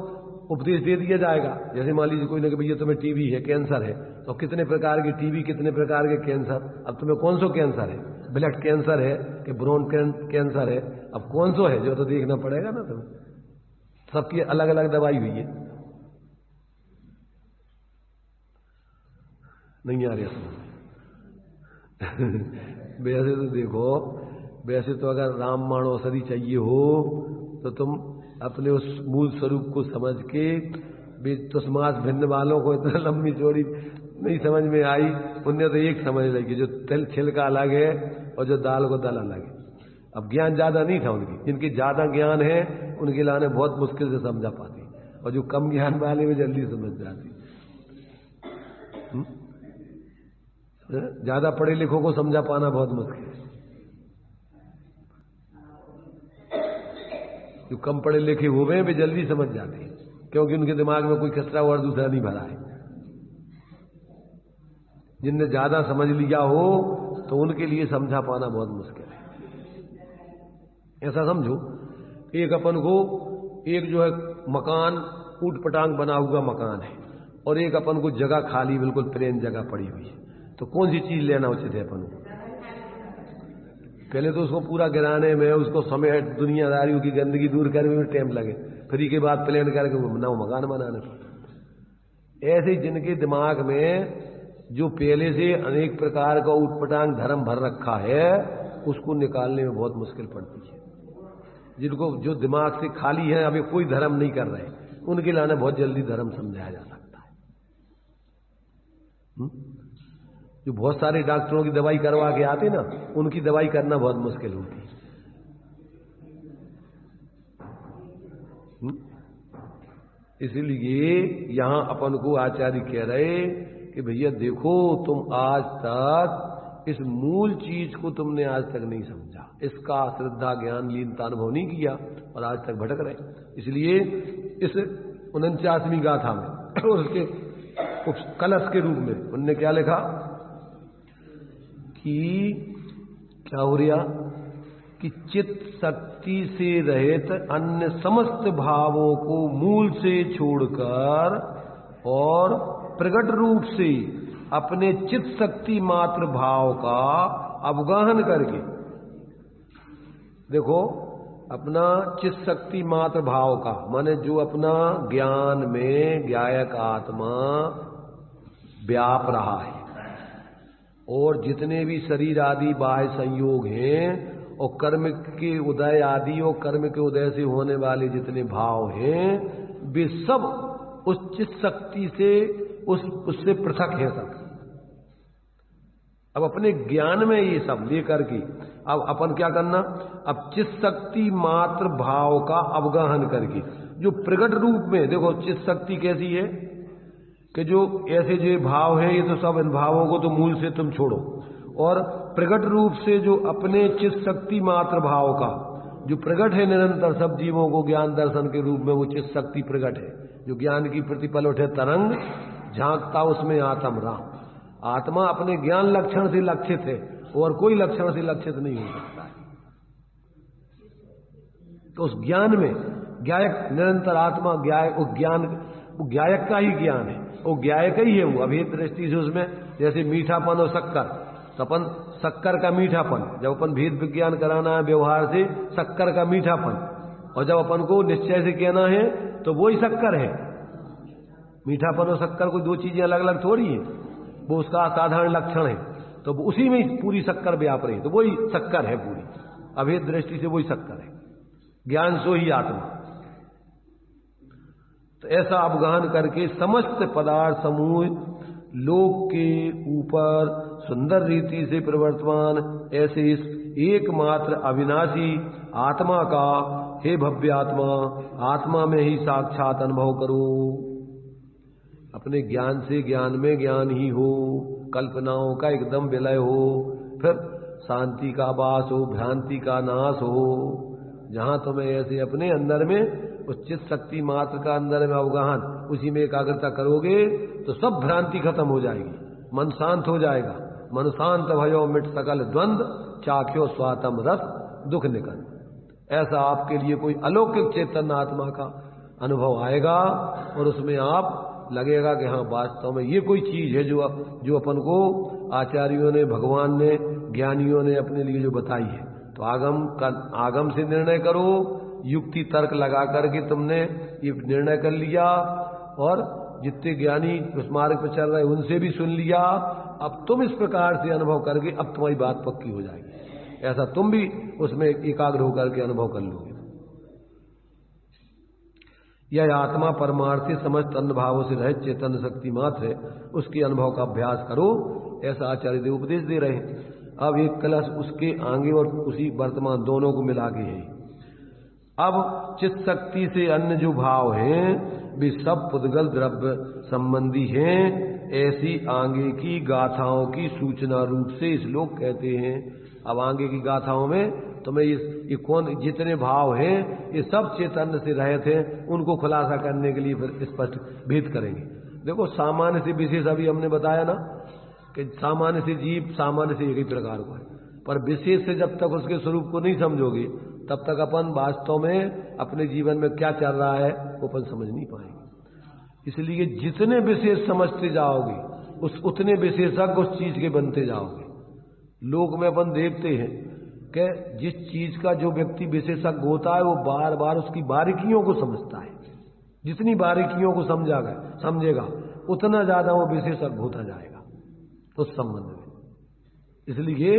उपदेश दे दिया जाएगा। जैसे मान लीजिए कोई ना कि भैया तुम्हें टीबी है, कैंसर है, तो कितने प्रकार के टीबी, कितने प्रकार के कैंसर। अब तुम्हें कौन सा कैंसर है, ब्लड कैंसर है कि ब्रोन कैंसर है, अब कौन सा है जो तो देखना पड़ेगा ना तुम्हें। सबकी अलग अलग दवाई हुई है। नहीं आ रही समझ। वैसे तो देखो, वैसे तो अगर रामबाण औषधि चाहिए हो तो तुम अपने उस मूल स्वरूप को समझ के, तुष्मास भिन्न वालों को इतना लंबी चौड़ी नहीं समझ में आई, उन्हें तो एक समझ लगी जो तिल छिलका अलग है और जो दाल को दाल अलग है। अब ज्ञान ज्यादा नहीं था उनकी, जिनकी ज्यादा ज्ञान है उनके लाने बहुत मुश्किल से समझा पाती, और जो कम ज्ञान वाले में जल्दी समझ जाती। ज्यादा पढ़े लिखों को समझा पाना बहुत मुश्किल है। जो कम पढ़े लिखे हुए वे जल्दी समझ जाते हैं, क्योंकि उनके दिमाग में कोई खसरा और दूसरा नहीं भरा है। जिनने ज्यादा समझ लिया हो तो उनके लिए समझा पाना बहुत मुश्किल है। ऐसा समझो, एक अपन को एक जो है मकान ऊट पटांग बना हुआ मकान है और एक अपन को जगह खाली बिल्कुल प्लेन जगह पड़ी हुई है, तो कौन सी चीज लेना उचित है अपन को? पहले तो उसको पूरा गिराने में, उसको समेट दुनियादारियों की गंदगी दूर करने में टाइम लगे, फिर के बाद प्लेन करके नया मकान बनाने पर। ऐसे जिनके दिमाग में जो पहले से अनेक प्रकार का ऊटपटांग धर्म भर रखा है, उसको निकालने में बहुत मुश्किल पड़ती है। जिनको जो दिमाग से खाली है, अभी कोई धर्म नहीं कर रहे, उनके लाने बहुत जल्दी धर्म समझाया जा सकता है। जो बहुत सारे डॉक्टरों की दवाई करवा के आते ना, उनकी दवाई करना बहुत मुश्किल होती है। इसलिए यहां अपन को आचार्य कह रहे कि भैया देखो, तुम आज तक इस मूल चीज को तुमने आज तक नहीं समझा, इसका श्रद्धा ज्ञान लीनता अनुभव नहीं किया और आज तक भटक रहे। इसलिए इस 49वीं गाथा में और उसके कलश के रूप में उनने क्या लिखा कि क्या हो रहा कि चित्त शक्ति से रहित अन्य समस्त भावों को मूल से छोड़कर और प्रकट रूप से अपने चित्त शक्ति मात्र भाव का अवगाहन करके, देखो अपना चित्त शक्ति मात्र भाव का माने जो अपना ज्ञान में ज्ञायक आत्मा व्याप रहा है और जितने भी शरीर आदि बाह्य संयोग हैं और कर्म के उदय आदि और कर्म के उदय से होने वाले जितने भाव हैं, वे सब उस चित्त शक्ति से उससे पृथक है सब। अब अपने ज्ञान में ये सब लेकर के अब अपन क्या करना, अब चित्त शक्ति मात्र भाव का अवगाहन करके जो प्रकट रूप में, देखो चित्त शक्ति कैसी है कि जो ऐसे जो भाव है, ये तो सब इन भावों को तो मूल से तुम छोड़ो, और प्रकट रूप से जो अपने चित्त शक्ति मात्र भाव का जो प्रकट है निरंतर सब जीवों को ज्ञान दर्शन के रूप में, वो चित्त शक्ति प्रकट है जो ज्ञान की प्रतिपल उठे तरंग झांकता उसमें आत्म राम। आत्मा अपने ज्ञान लक्षण से लक्षित है और कोई लक्षण से लक्षित नहीं हो सकता है। तो उस ज्ञान में ज्ञायक निरंतर आत्मा ज्ञायक, वो ज्ञायक का ही ज्ञान है, वो ज्ञायक ही है। वो अभेद दृष्टि से उसमें जैसे मीठापन और शक्कर, तो अपन शक्कर का मीठापन, जब अपन भेद विज्ञान कराना है व्यवहार से, शक्कर का मीठापन, और जब अपन को निश्चय से कहना है तो वो ही शक्कर है। मीठापन और शक्कर कोई दो चीजें अलग अलग थोड़ी है, वो उसका साधारण लक्षण है, तो उसी में पूरी शक्कर व्याप रही, तो वही शक्कर है पूरी, अभेद दृष्टि से वही शक्कर है। ज्ञान सो ही आत्मा। तो ऐसा अवगाहन करके समस्त पदार्थ समूह लोक के ऊपर सुंदर रीति से प्रवर्तमान ऐसे इस एकमात्र अविनाशी आत्मा का, हे भव्य आत्मा, आत्मा में ही साक्षात अनुभव करो। अपने ज्ञान से ज्ञान में ज्ञान ही हो, कल्पनाओं का एकदम विलय हो, फिर शांति का वास हो, भ्रांति का नाश हो। जहां तुम्हें ऐसे अपने अंदर में उस चित्त शक्ति मात्र का अंदर में अवगाहन, उसी में एकाग्रता करोगे तो सब भ्रांति खत्म हो जाएगी, मन शांत हो जाएगा। मन शांत भयो मिट सकल द्वंद, चाख्यो स्वातम रस दुख निकल। ऐसा आपके लिए कोई अलौकिक चैतन्य आत्मा का अनुभव आएगा और उसमें आप लगेगा कि हाँ वास्तव में ये कोई चीज है जो अपन को आचार्यों ने, भगवान ने, ज्ञानियों ने अपने लिए जो बताई है। तो आगम से निर्णय करो, युक्ति तर्क लगा करके तुमने ये निर्णय कर लिया, और जितने ज्ञानी उस मार्ग पर चल रहे उनसे भी सुन लिया। अब तुम इस प्रकार से अनुभव करके अब तुम्हारी बात पक्की हो जाएगी, ऐसा तुम भी उसमें एकाग्र होकर के अनुभव कर लोगे। यह आत्मा परमार्थी समस्त अन्य भावों से रहित चेतन शक्ति मात्र है, उसके अनुभव का अभ्यास करो, ऐसा आचार्य देव उपदेश दे रहे हैं। अब एक कलश उसके आगे और उसी वर्तमान दोनों को मिला के है। अब चित्त शक्ति से अन्य जो भाव हैं वे सब पुद्गल द्रव्य संबंधी हैं, ऐसी आगे की गाथाओं की सूचना रूप से श्लोक कहते हैं। अब आगे की गाथाओं में तुम्हें ये कौन जितने भाव हैं ये सब चैतन्य से रहे थे, उनको खुलासा करने के लिए फिर स्पष्ट भेद करेंगे। देखो सामान्य से विशेष अभी हमने बताया ना कि सामान्य से जीव सामान्य से एक ही प्रकार का है, पर विशेष से जब तक उसके स्वरूप को नहीं समझोगे तब तक अपन वास्तव में अपने जीवन में क्या चल रहा है वो अपन समझ नहीं पाएंगे। इसलिए जितने विशेष समझते जाओगे उतने विशेषज्ञ उस चीज के बनते जाओगे। लोक में अपन देखते हैं कि जिस चीज का जो व्यक्ति विशेषज्ञ होता है वो बार बार उसकी बारीकियों को समझता है। जितनी बारीकियों को समझेगा उतना ज्यादा वो विशेषज्ञ होता जाएगा उस संबंध में। इसलिए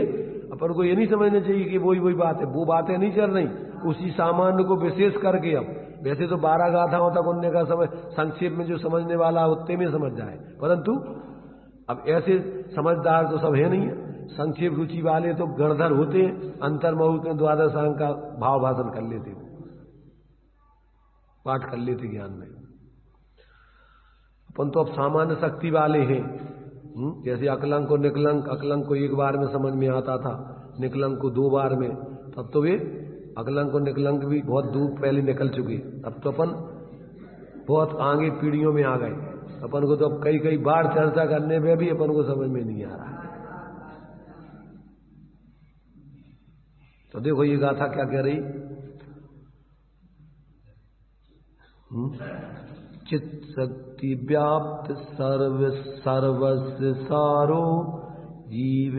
अपन को ये नहीं समझना चाहिए कि वही बात है, वो बातें नहीं चल रही, उसी सामान्य को विशेष करके। अब वैसे तो 12 गाथाओं तक उनने का समय संक्षेप में जो समझने वाला उतने में समझ जाए, परंतु अब ऐसे समझदार तो सब है नहीं है। संक्षेप रुचि वाले तो गणधर होते हैं, अंतर्मुख में द्वादशांग का भाव भाषण कर लेते, पाठ कर लेते ज्ञान में। अपन तो अब सामान्य शक्ति वाले हैं। जैसे अकलंक और निकलंक, अकलंक को एक बार में समझ में आता था, निकलंक को 2 बार में। तब तो वे अकलंक और निकलंक भी बहुत दूर पहले निकल चुके। अब तो अपन बहुत आगे पीढ़ियों में आ गए। अपन को तो अब कई बार चर्चा करने में भी अपन को समझ में नहीं आ रहा है। तो देखो ये गाथा क्या कह रही, चित शक्ति व्याप्त सर्वस्य सारो जीव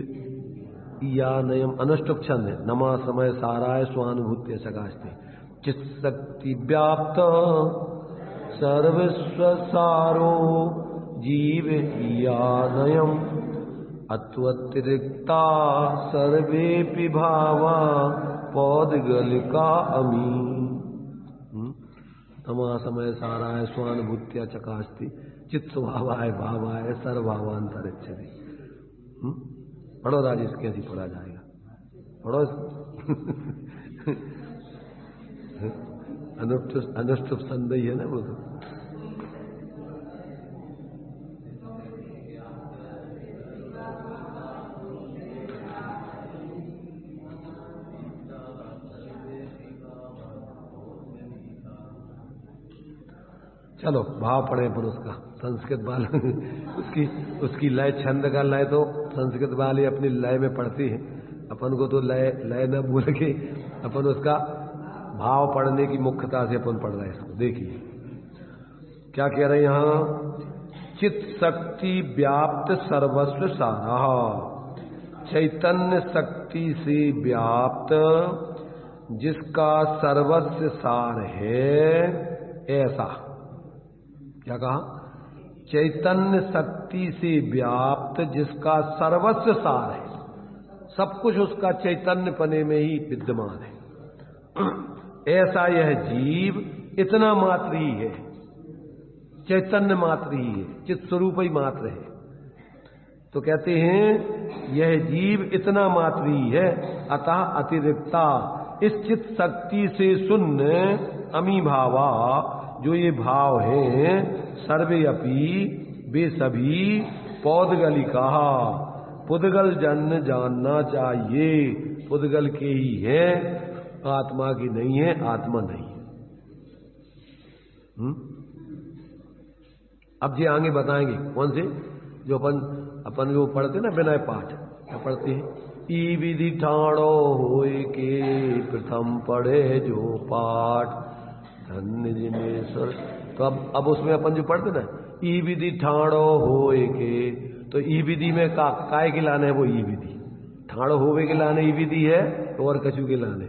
या नयम। अनुष्टुप छंद है, नमा समय साराय स्वानुभूत्य सकाशते। चित शक्ति व्याप्त सर्वस्व सारो जीव या नयम। अत्वतिरिक्ता सर्वेपि भावा पौद्गलिका अमी। नमा समय साराय स्वानुभूत्या चकास्ति। चित्त स्वभावाय भावाय सर्वभावांतरिक्षति। पढ़ो राजेश, कैसी पढ़ा जाएगा, पढ़ो। अनुष्टुप संदेही है ना वो तो। चलो भाव पढ़े पर उसका संस्कृत वाले उसकी लय, छंद का लय तो संस्कृत वाले अपनी लय में पढ़ते हैं। अपन को तो लय न भूल के अपन उसका भाव पढ़ने की मुख्यता से अपन पढ़ रहे हैं इसको। देखिए क्या कह रहे हैं यहां, चित शक्ति व्याप्त सर्वस्व सारा। चैतन्य शक्ति से व्याप्त जिसका सर्वस्व सार है, ऐसा। क्या कहा, चैतन्य शक्ति से व्याप्त जिसका सर्वस्व सार है, सब कुछ उसका चैतन्य पने में ही विद्यमान है, ऐसा यह जीव इतना मात्र ही है, चैतन्य मात्र ही है, चित स्वरूप ही मात्र है। तो कहते हैं यह जीव इतना मात्र ही है, अतः अतिरिक्ता इस चित शक्ति से शून्य अमी भावा, जो ये भाव हैं, सर्वे अपि वे सभी पौद्गलिका, पुद्गल जन जानना चाहिए, पुद्गल के ही है, आत्मा की नहीं है, आत्मा नहीं है। अब ये आगे बताएंगे कौन से, जो अपन वो पढ़ते ना विनय पाठ, क्या पढ़ते हैं, ई विधि ठाणो होए के प्रथम पढ़े जो पाठ धन्य जिनेश्वर। तो अब उसमें अपन जो पढ़ते ना, ई विधि ठाणो होए के, तो ई विधि में काय के लाने है, वो ई विधि ठाणो होवे के लाने ई विधि है, और कछु के लाने।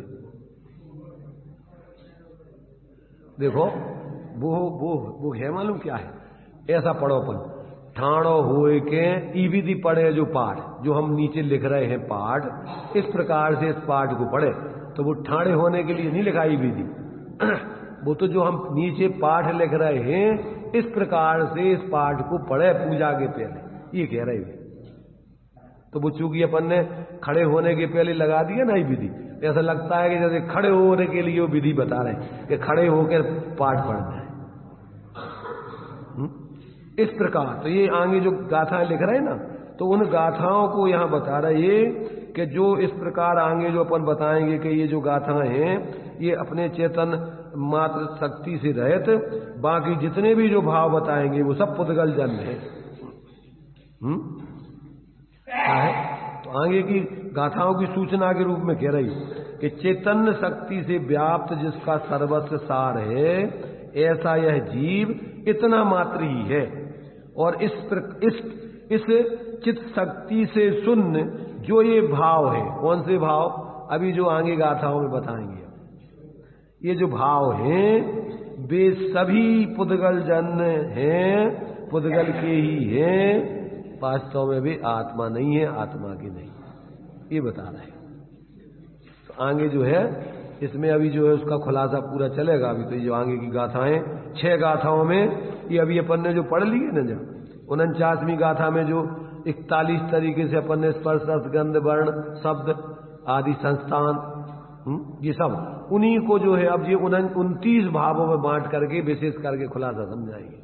देखो वो है मालूम क्या है, ऐसा पढ़ो अपन, ठाणो होए के ई विधि पढ़े जो पाठ, जो हम नीचे लिख रहे हैं पाठ, इस प्रकार से इस पाठ को पढ़े। तो वो ठाणे होने के लिए नहीं लिखा ई विधि, वो तो जो हम नीचे पाठ लिख रहे हैं, इस प्रकार से इस पाठ को पढ़े पूजा के पहले, ये कह रहे हैं। तो वो चूंकि अपन ने खड़े होने के पहले लगा दिया ना ये विधि, ऐसा लगता है कि जैसे खड़े होने के लिए वो विधि बता रहे हैं कि खड़े होकर पाठ पढ़ना है, इस प्रकार। तो ये आगे जो गाथाएं लिख रहे हैं ना, तो उन गाथाओं को यहां बता रहे ये कि जो इस प्रकार आगे जो अपन बताएंगे कि ये जो गाथाएं हैं, ये अपने चेतन मात्र शक्ति से रहित, बाकी जितने भी जो भाव बताएंगे वो सब पुद्गल जन्म है। है। तो आगे की गाथाओं की सूचना के रूप में कह रही कि चैतन्य शक्ति से व्याप्त जिसका सर्वस्व सार है, ऐसा यह जीव इतना मात्र ही है। और इस चित्त शक्ति से शून्य जो ये भाव है, कौन से भाव, अभी जो आगे गाथाओं में बताएंगे, ये जो भाव हैं वे सभी पुद्गल जन्य हैं, पुद्गल के ही हैं, वास्तव में भी आत्मा नहीं है, आत्मा की नहीं, ये बता रहे हैं। तो आगे जो है इसमें अभी जो है उसका खुलासा पूरा चलेगा। अभी तो ये जो आगे की गाथाएं 6 गाथाओं में, ये अभी अपन ने जो पढ़ ली है ना, जब 49वीं गाथा में जो 41 तरीके से अपन ने स्पर्श रस गंध वर्ण शब्द आदि संस्थान, ये सब उन्हीं को जो है अब ये 29 भावों में बांट करके विशेष करके खुलासा समझाएंगे।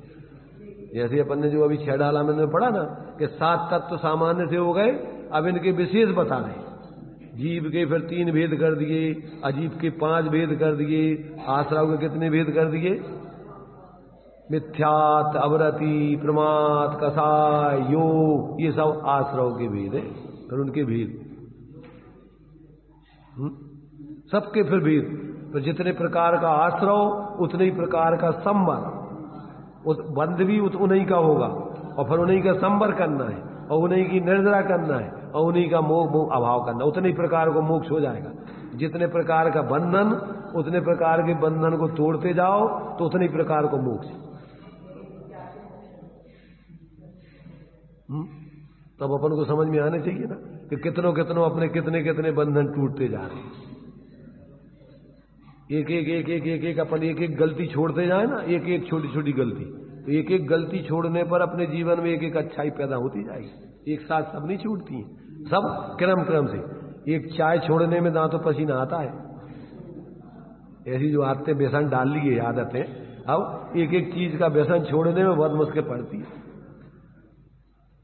जैसे अपन ने जो अभी 6 डाला में पढ़ा ना कि 7 तत्व सामान्य से हो गए, अब इनके विशेष बता रहे। जीव के फिर 3 भेद कर दिए, अजीब के 5 भेद कर दिए, आश्रव के कितने भेद कर दिए, मिथ्यात, अवरति, प्रमाद, कसाय, योग, ये सब आश्रव के भेद है। फिर उनके भेद सबके फिर भेद, तो जितने प्रकार का आश्रव उतने ही प्रकार का संबर, उस बंध भी उन्हीं का होगा, और फिर उन्हीं का संबर करना है, और उन्हीं की निर्जरा करना है, और उन्हीं का मोह अभाव करना, उतने ही प्रकार को मोक्ष हो जाएगा। जितने प्रकार का बंधन, उतने प्रकार के बंधन को तोड़ते जाओ तो उतने ही प्रकार को मोक्ष। तब अपन को समझ में आने चाहिए ना कि कितनों कितनों अपने कितने कितने बंधन टूटते जा रहे हैं। एक एक एक एक एक एक अपन एक एक गलती छोड़ते जाए ना, एक एक छोटी छोटी गलती, तो एक एक गलती छोड़ने पर अपने जीवन में एक एक अच्छाई पैदा होती जाएगी। एक साथ सब नहीं छूटती हैं, सब क्रम क्रम से। एक चाय छोड़ने में दांतों पसीना आता है, ऐसी जो आदतें व्यसन डाल ली है आदतें, अब एक एक चीज का व्यसन छोड़ने में बहुत मुश्किल पड़ती है।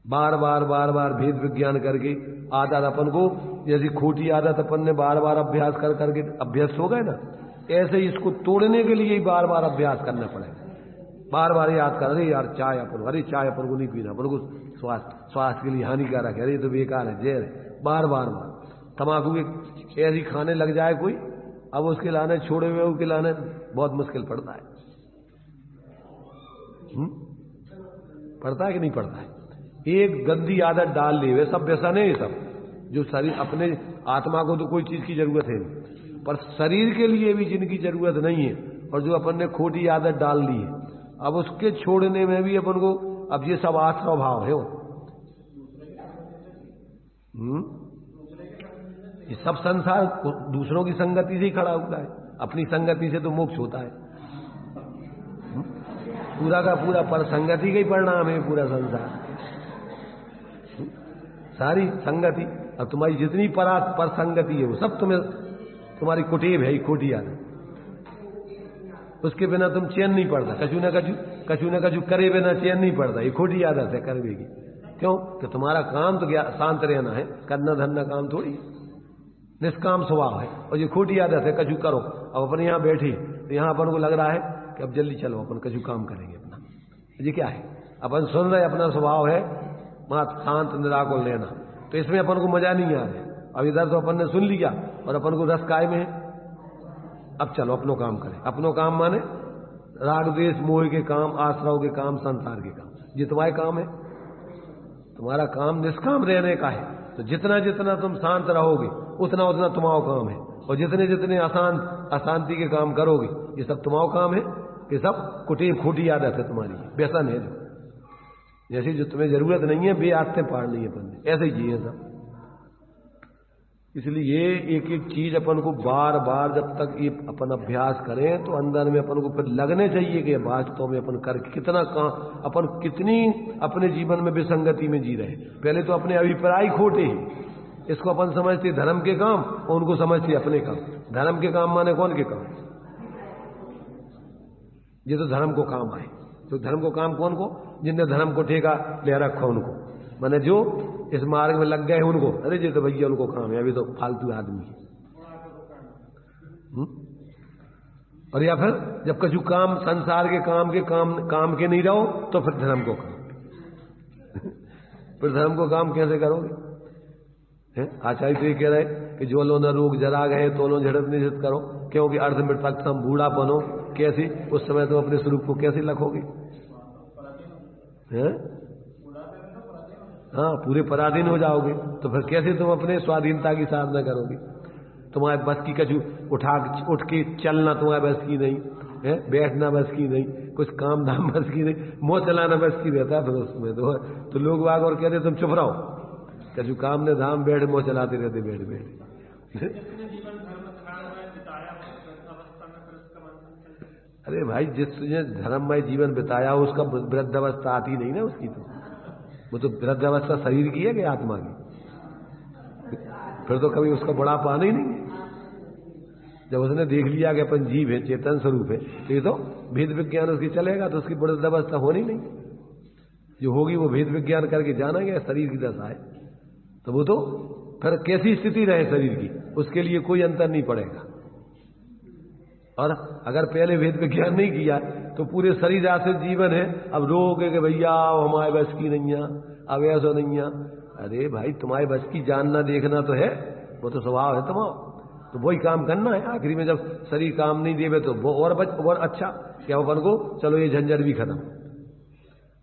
बार बार बार बार भेद विज्ञान करके आदत अपन को, जैसी खोटी आदत अपन ने बार बार अभ्यास कर करके अभ्यस्त हो गए ना, ऐसे ही इसको तोड़ने के लिए ही बार बार अभ्यास करना पड़ेगा। बार बार याद कर, अरे यार चाय अपन, अरे चाय अपन को नहीं पीना, अपन को स्वास्थ्य के लिए हानिकारक है, अरे तो बेकार है, जहर है। बार बार बार तम्बाकू के ऐसी खाने लग जाए कोई, अब उसके लाने छोड़े हुए उसके लाने बहुत मुश्किल पड़ता है। पड़ता है कि नहीं पड़ता है? एक गंदी आदत डाल ली वे सब व्यसन है, ये सब जो शरीर, अपने आत्मा को तो कोई चीज की जरूरत है नहीं, पर शरीर के लिए भी जिनकी जरूरत नहीं है, और जो अपन ने खोटी आदत डाल ली है, अब उसके छोड़ने में भी अपन को, अब ये सब आश्रव भाव है। ये सब संसार दूसरों की संगति से ही खड़ा होता है, अपनी संगति से तो मोक्ष होता है। पूरा का पूरा पर संगति का ही परिणाम है पूरा संसार, सारी संगति। अब तुम्हारी जितनी पर संगति है वो सब तुम्हारी कुटेब है ही, खोटी आदत। उसके बिना तुम चैन नहीं पड़ता, कछु न कछु करे बिना चैन नहीं पड़ता, ये खोटी आदत है करने की। क्यों? कि तुम्हारा काम तो शांत रहना है, करना धरना काम थोड़ी, निष्काम स्वभाव है, और ये खोटी आदत है कछु करो। अब अपन यहाँ बैठे तो यहाँ अपन को लग रहा है कि अब जल्दी चलो अपन कछु काम करेंगे अपना, ये क्या है? अपन सुन रहे, अपना स्वभाव है मात शांत निराकुल लेना, तो इसमें अपन को मजा नहीं आ रहा। अब इधर तो अपन ने सुन लिया और अपन को रस काय में है, अब चलो अपनो काम करें। अपनो काम माने राग द्वेष मोह के काम, आश्रव के काम, संसार के काम, ये तुम्हारे काम है। तुम्हारा काम निष्काम रहने का है, तो जितना जितना तुम शांत रहोगे उतना उतना तुम्हारा काम है, और जितने जितने अशांति के काम करोगे ये सब तुम्हारा काम है। ये सब कुटीर खोटी आदत है तुम्हारी, व्यसन है जो, जैसे जो तुम्हें जरूरत नहीं है, बे आदतें पाड़नी है अपन, ऐसे ही जिए सब। इसलिए ये एक एक चीज अपन को बार बार जब तक ये अपन अभ्यास करें तो अंदर में अपन को फिर लगने चाहिए कि वास्तव में अपन कर कितना अपन कितनी अपने जीवन में विसंगति में जी रहे। पहले तो अपने अभिप्राय खोटे हैं, इसको अपन समझते धर्म के काम और उनको समझते अपने काम। धर्म के काम माने कौन के काम? ये तो धर्म को काम आए, तो धर्म को काम कौन को? जिनने धर्म को ठेका ले रखा उनको, माने जो इस मार्ग में लग गए उनको, अरे जी तो भैया उनको काम है, अभी तो फालतू आदमी है। और या फिर जब कछु काम संसार के काम के नहीं रहो तो फिर धर्म को काम फिर धर्म को काम कैसे करोगे? है। आचार्य तो ये कह रहे कि जो लो न रोग जरा गए तो लो झड़प निषेध करो, क्योंकि अर्ध मृतकम बूढ़ापनो, कैसी उस समय तुम अपने स्वरूप को कैसे लखोगे? हैं? हाँ, पूरे पराधीन हो जाओगे, तो फिर कैसे तुम अपने स्वाधीनता की साधना करोगे? तुम्हारे बस की कछु उठ के चलना तुम्हारे बस की नहीं है, बैठना बस की नहीं, कुछ काम धाम बस की नहीं, मुंह चलाना बस की रहता है। फिर उसमें तो लोग वाग और कहते तुम चुप रहो, कछु काम ने धाम बैठ मुंह चलाते रहते बैठ बैठ। अरे भाई, जिसने धर्ममय जीवन बिताया उसका वृद्धावस्था आती नहीं ना उसकी, तो वो तो वृद्धावस्था शरीर की है कि आत्मा की? फिर तो कभी उसका बुढ़ापा आना ही नहीं। जब उसने देख लिया कि अपन जीव है, चेतन स्वरूप है, तो ये तो भेद विज्ञान उसकी चलेगा, तो उसकी वृद्धावस्था होनी नहीं। जो होगी वो भेद विज्ञान करके जाना गया शरीर की दशा है, तो वो तो फिर कैसी स्थिति रहे शरीर की, उसके लिए कोई अंतर नहीं पड़ेगा। और अगर पहले भेद विज्ञान नहीं किया तो पूरे शरीर आश्रित जीवन है, अब रोगे कि भैया हमारे बस की नहीं है, अब ऐसा नहीं है। अरे भाई, तुम्हारे बस की जानना देखना तो है, वो तो स्वभाव है तुम्हारा, तो वही काम करना है। आखिरी में जब शरीर काम नहीं देवे तो वो और अच्छा क्या अपन को, चलो ये झंझट भी खत्म,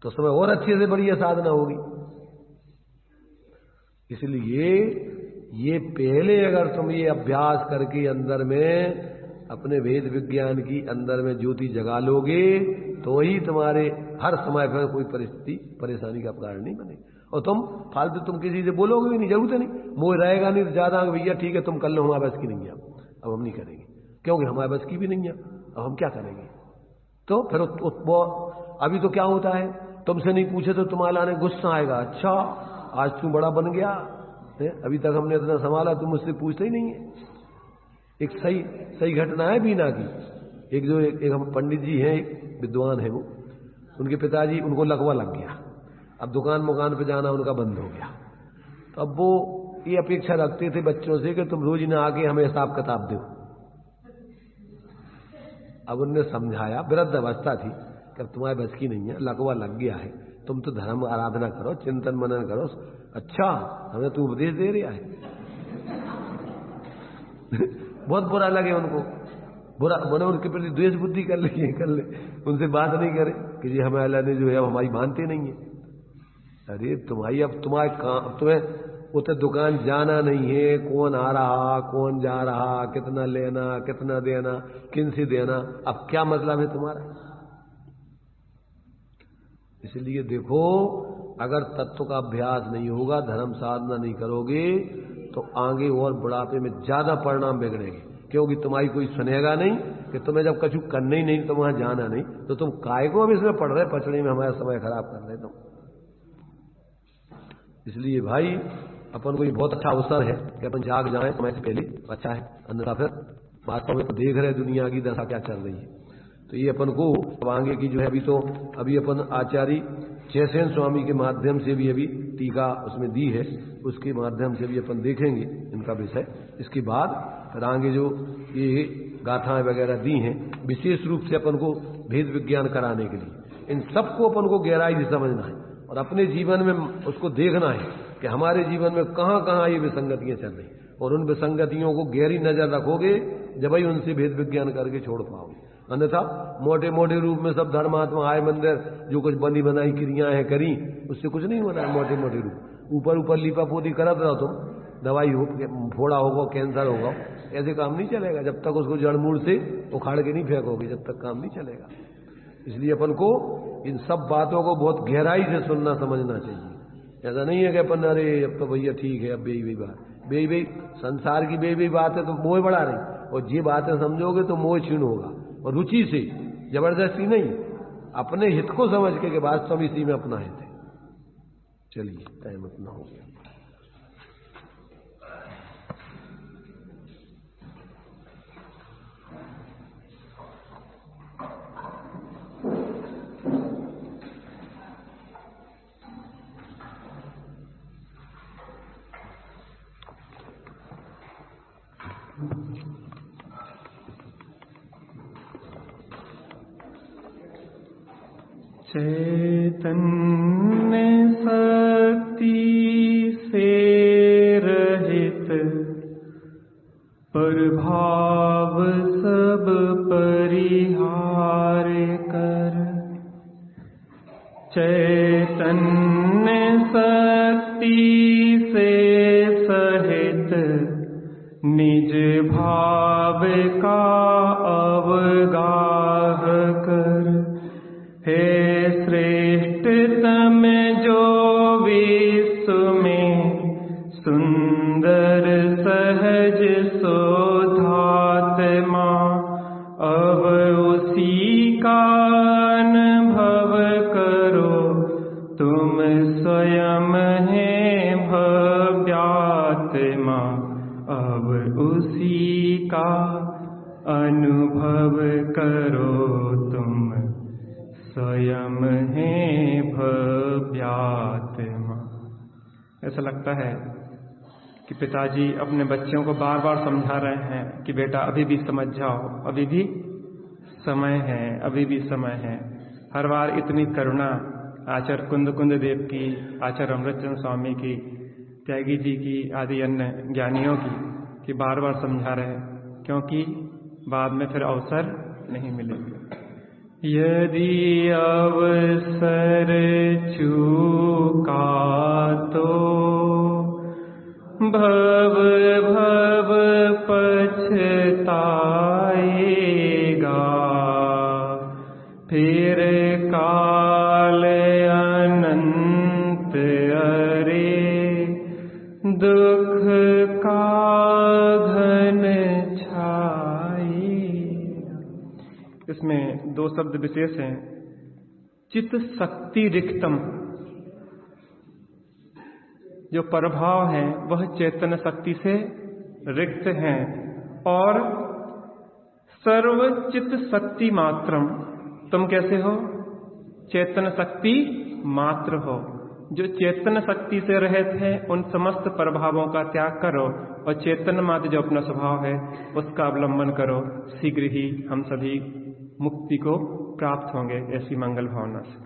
तो समय और अच्छे से बढ़िया साधना होगी। इसलिए ये पहले अगर तुम ये अभ्यास करके अंदर में अपने वेद विज्ञान की अंदर में ज्योति जगा लोगे, तो ही तुम्हारे हर समय पर कोई परिस्थिति परेशानी का कारण नहीं बनेगी। और तुम फालतू तुम किसी से बोलोगे भी नहीं, जरूरत है नहीं, मोह रहेगा नहीं तो ज्यादा भैया ठीक है तुम कर लो, हमारे बस की नहीं है, अब हम नहीं करेंगे, क्योंकि हमारे बस की भी नहीं है, अब हम क्या करेंगे? तो फिर वो अभी तो क्या होता है, तुमसे नहीं पूछे तो तुम्हारा ने गुस्सा आएगा, अच्छा आज तू बड़ा बन गया है, अभी तक हमने इतना संभाला, तुम मुझसे पूछते ही नहीं है। एक सही घटना है बीना की। एक हम पंडित जी हैं, एक विद्वान है वो, उनके पिताजी, उनको लकवा लग गया, अब दुकान पे जाना उनका बंद हो गया। तो अब वो ये अपेक्षा रखते थे बच्चों से कि तुम रोज ना आके हमें हिसाब किताब दो। अब उनने समझाया, वृद्ध अवस्था थी कि अब तुम्हारे बस की नहीं है, लकवा लग गया है, तुम तो धर्म आराधना करो, चिंतन मनन करो। अच्छा, हमें तू उपदेश दे रहा है? बहुत बुरा लगे उनको, बुरा बने, उनके प्रति द्वेष बुद्धि कर ले, उनसे बात नहीं करे कि जी हमें अल्लाह ने जो है हमारी मानते नहीं है। अरे तुम्हारी, अब तुम्हारे काम, तुम्हें उतर दुकान जाना नहीं है, कौन आ रहा कौन जा रहा, कितना लेना कितना देना, किन से देना, अब क्या मतलब है तुम्हारा? इसलिए देखो, अगर तत्व का अभ्यास नहीं होगा, धर्म साधना नहीं करोगे, तो आगे और बुढ़ापे में ज्यादा परिणाम बिगड़ेंगे, क्योंकि तुम्हारी कोई सुनेगा नहीं कि तुम्हें जब कछु करना ही नहीं तो वहां जाना नहीं, तो तुम काय को अब इसमें पड़ रहे पचड़ी में हमारा समय खराब कर रहे तुम। इसलिए भाई, अपन को ये बहुत अच्छा अवसर है कि अपन जाग जाए समय से पहले, अच्छा है, अन्यथा फिर वास्तव में देख रहे दुनिया की दशा क्या चल रही है। तो ये अपन को अब आगे की जो है, अभी अपन आचार्य जयसेन स्वामी के माध्यम से भी अभी टीका उसमें दी है, उसके माध्यम से भी अपन देखेंगे इनका विषय। इसके बाद फिर आगे जो ये गाथाएं वगैरह दी हैं, विशेष रूप से अपन को भेद विज्ञान कराने के लिए, इन सबको अपन को गहराई से समझना है और अपने जीवन में उसको देखना है कि हमारे जीवन में कहाँ कहाँ ये विसंगतियां चल रही, और उन विसंगतियों को गहरी नजर रखोगे जब ही उनसे भेद विज्ञान करके छोड़ पाओगे। अन्यथा मोटे मोटे रूप में सब धर्मात्मा आए, मंदिर जो कुछ बनी बनाई क्रियाएं करी, उससे कुछ नहीं होना है। मोटे मोटे रूप ऊपर ऊपर लीपा पोती करत रहो तुम, दवाई हो, फोड़ा होगा, कैंसर होगा, ऐसे काम नहीं चलेगा। जब तक उसको जड़ मूल से उखाड़ के नहीं फेंकोगे, जब तक काम नहीं चलेगा। इसलिए अपन को इन सब बातों को बहुत गहराई से सुनना समझना चाहिए। ऐसा नहीं है कि अपन अरे अब तो भैया ठीक है, अब बेई बात, संसार की बेई बात है तो मोह बढ़ा रही, और ये बातें समझोगे तो मोह क्षीण होगा, और रुचि से, जबरदस्ती नहीं, अपने हित को समझ के वास्तव इसी में अपना हित है। चलिए, टाइम अपना हो गया। चैतन्य शक्ति से रहे प्रभाव सब परिहार कर, चैतन्य शक्ति से सहित निज भाव का अवगाह कर। हे श्रेष्ठतम जो विश्व में सुंदर सहज शोधात्मा, अब उसी का अनुभव करो तुम स्वयं हैं भव्यात्मा। अब उसी का अनुभव करो तुम स्वयं हैं भव्यात्मा। ऐसा लगता है कि पिताजी अपने बच्चों को बार बार समझा रहे हैं कि बेटा अभी भी समझ जाओ, अभी भी समय है, अभी भी समय है। हर बार इतनी करुणा आचार्य कुंद देव की, आचार्य अमृतचंद स्वामी की, त्यागी जी की, आदि अन्य ज्ञानियों की, कि बार बार समझा रहे हैं, क्योंकि बाद में फिर अवसर नहीं मिलेगा। यदि अवसर चूका तो भव भव पछताएगा, फिर काल अनंत अरे दुख का घन छाएगा। इसमें दो शब्द विशेष हैं, चित्त शक्ति रिक्तम। जो प्रभाव है वह चैतन्य शक्ति से रिक्त है, और सर्व चित्त शक्ति मात्रम। तुम कैसे हो? चैतन्य शक्ति मात्र हो। जो चैतन्य शक्ति से रहित है उन समस्त प्रभावों का त्याग करो और चैतन्य मात्र जो अपना स्वभाव है उसका अवलंबन करो। शीघ्र ही हम सभी मुक्ति को प्राप्त होंगे, ऐसी मंगल भावना से।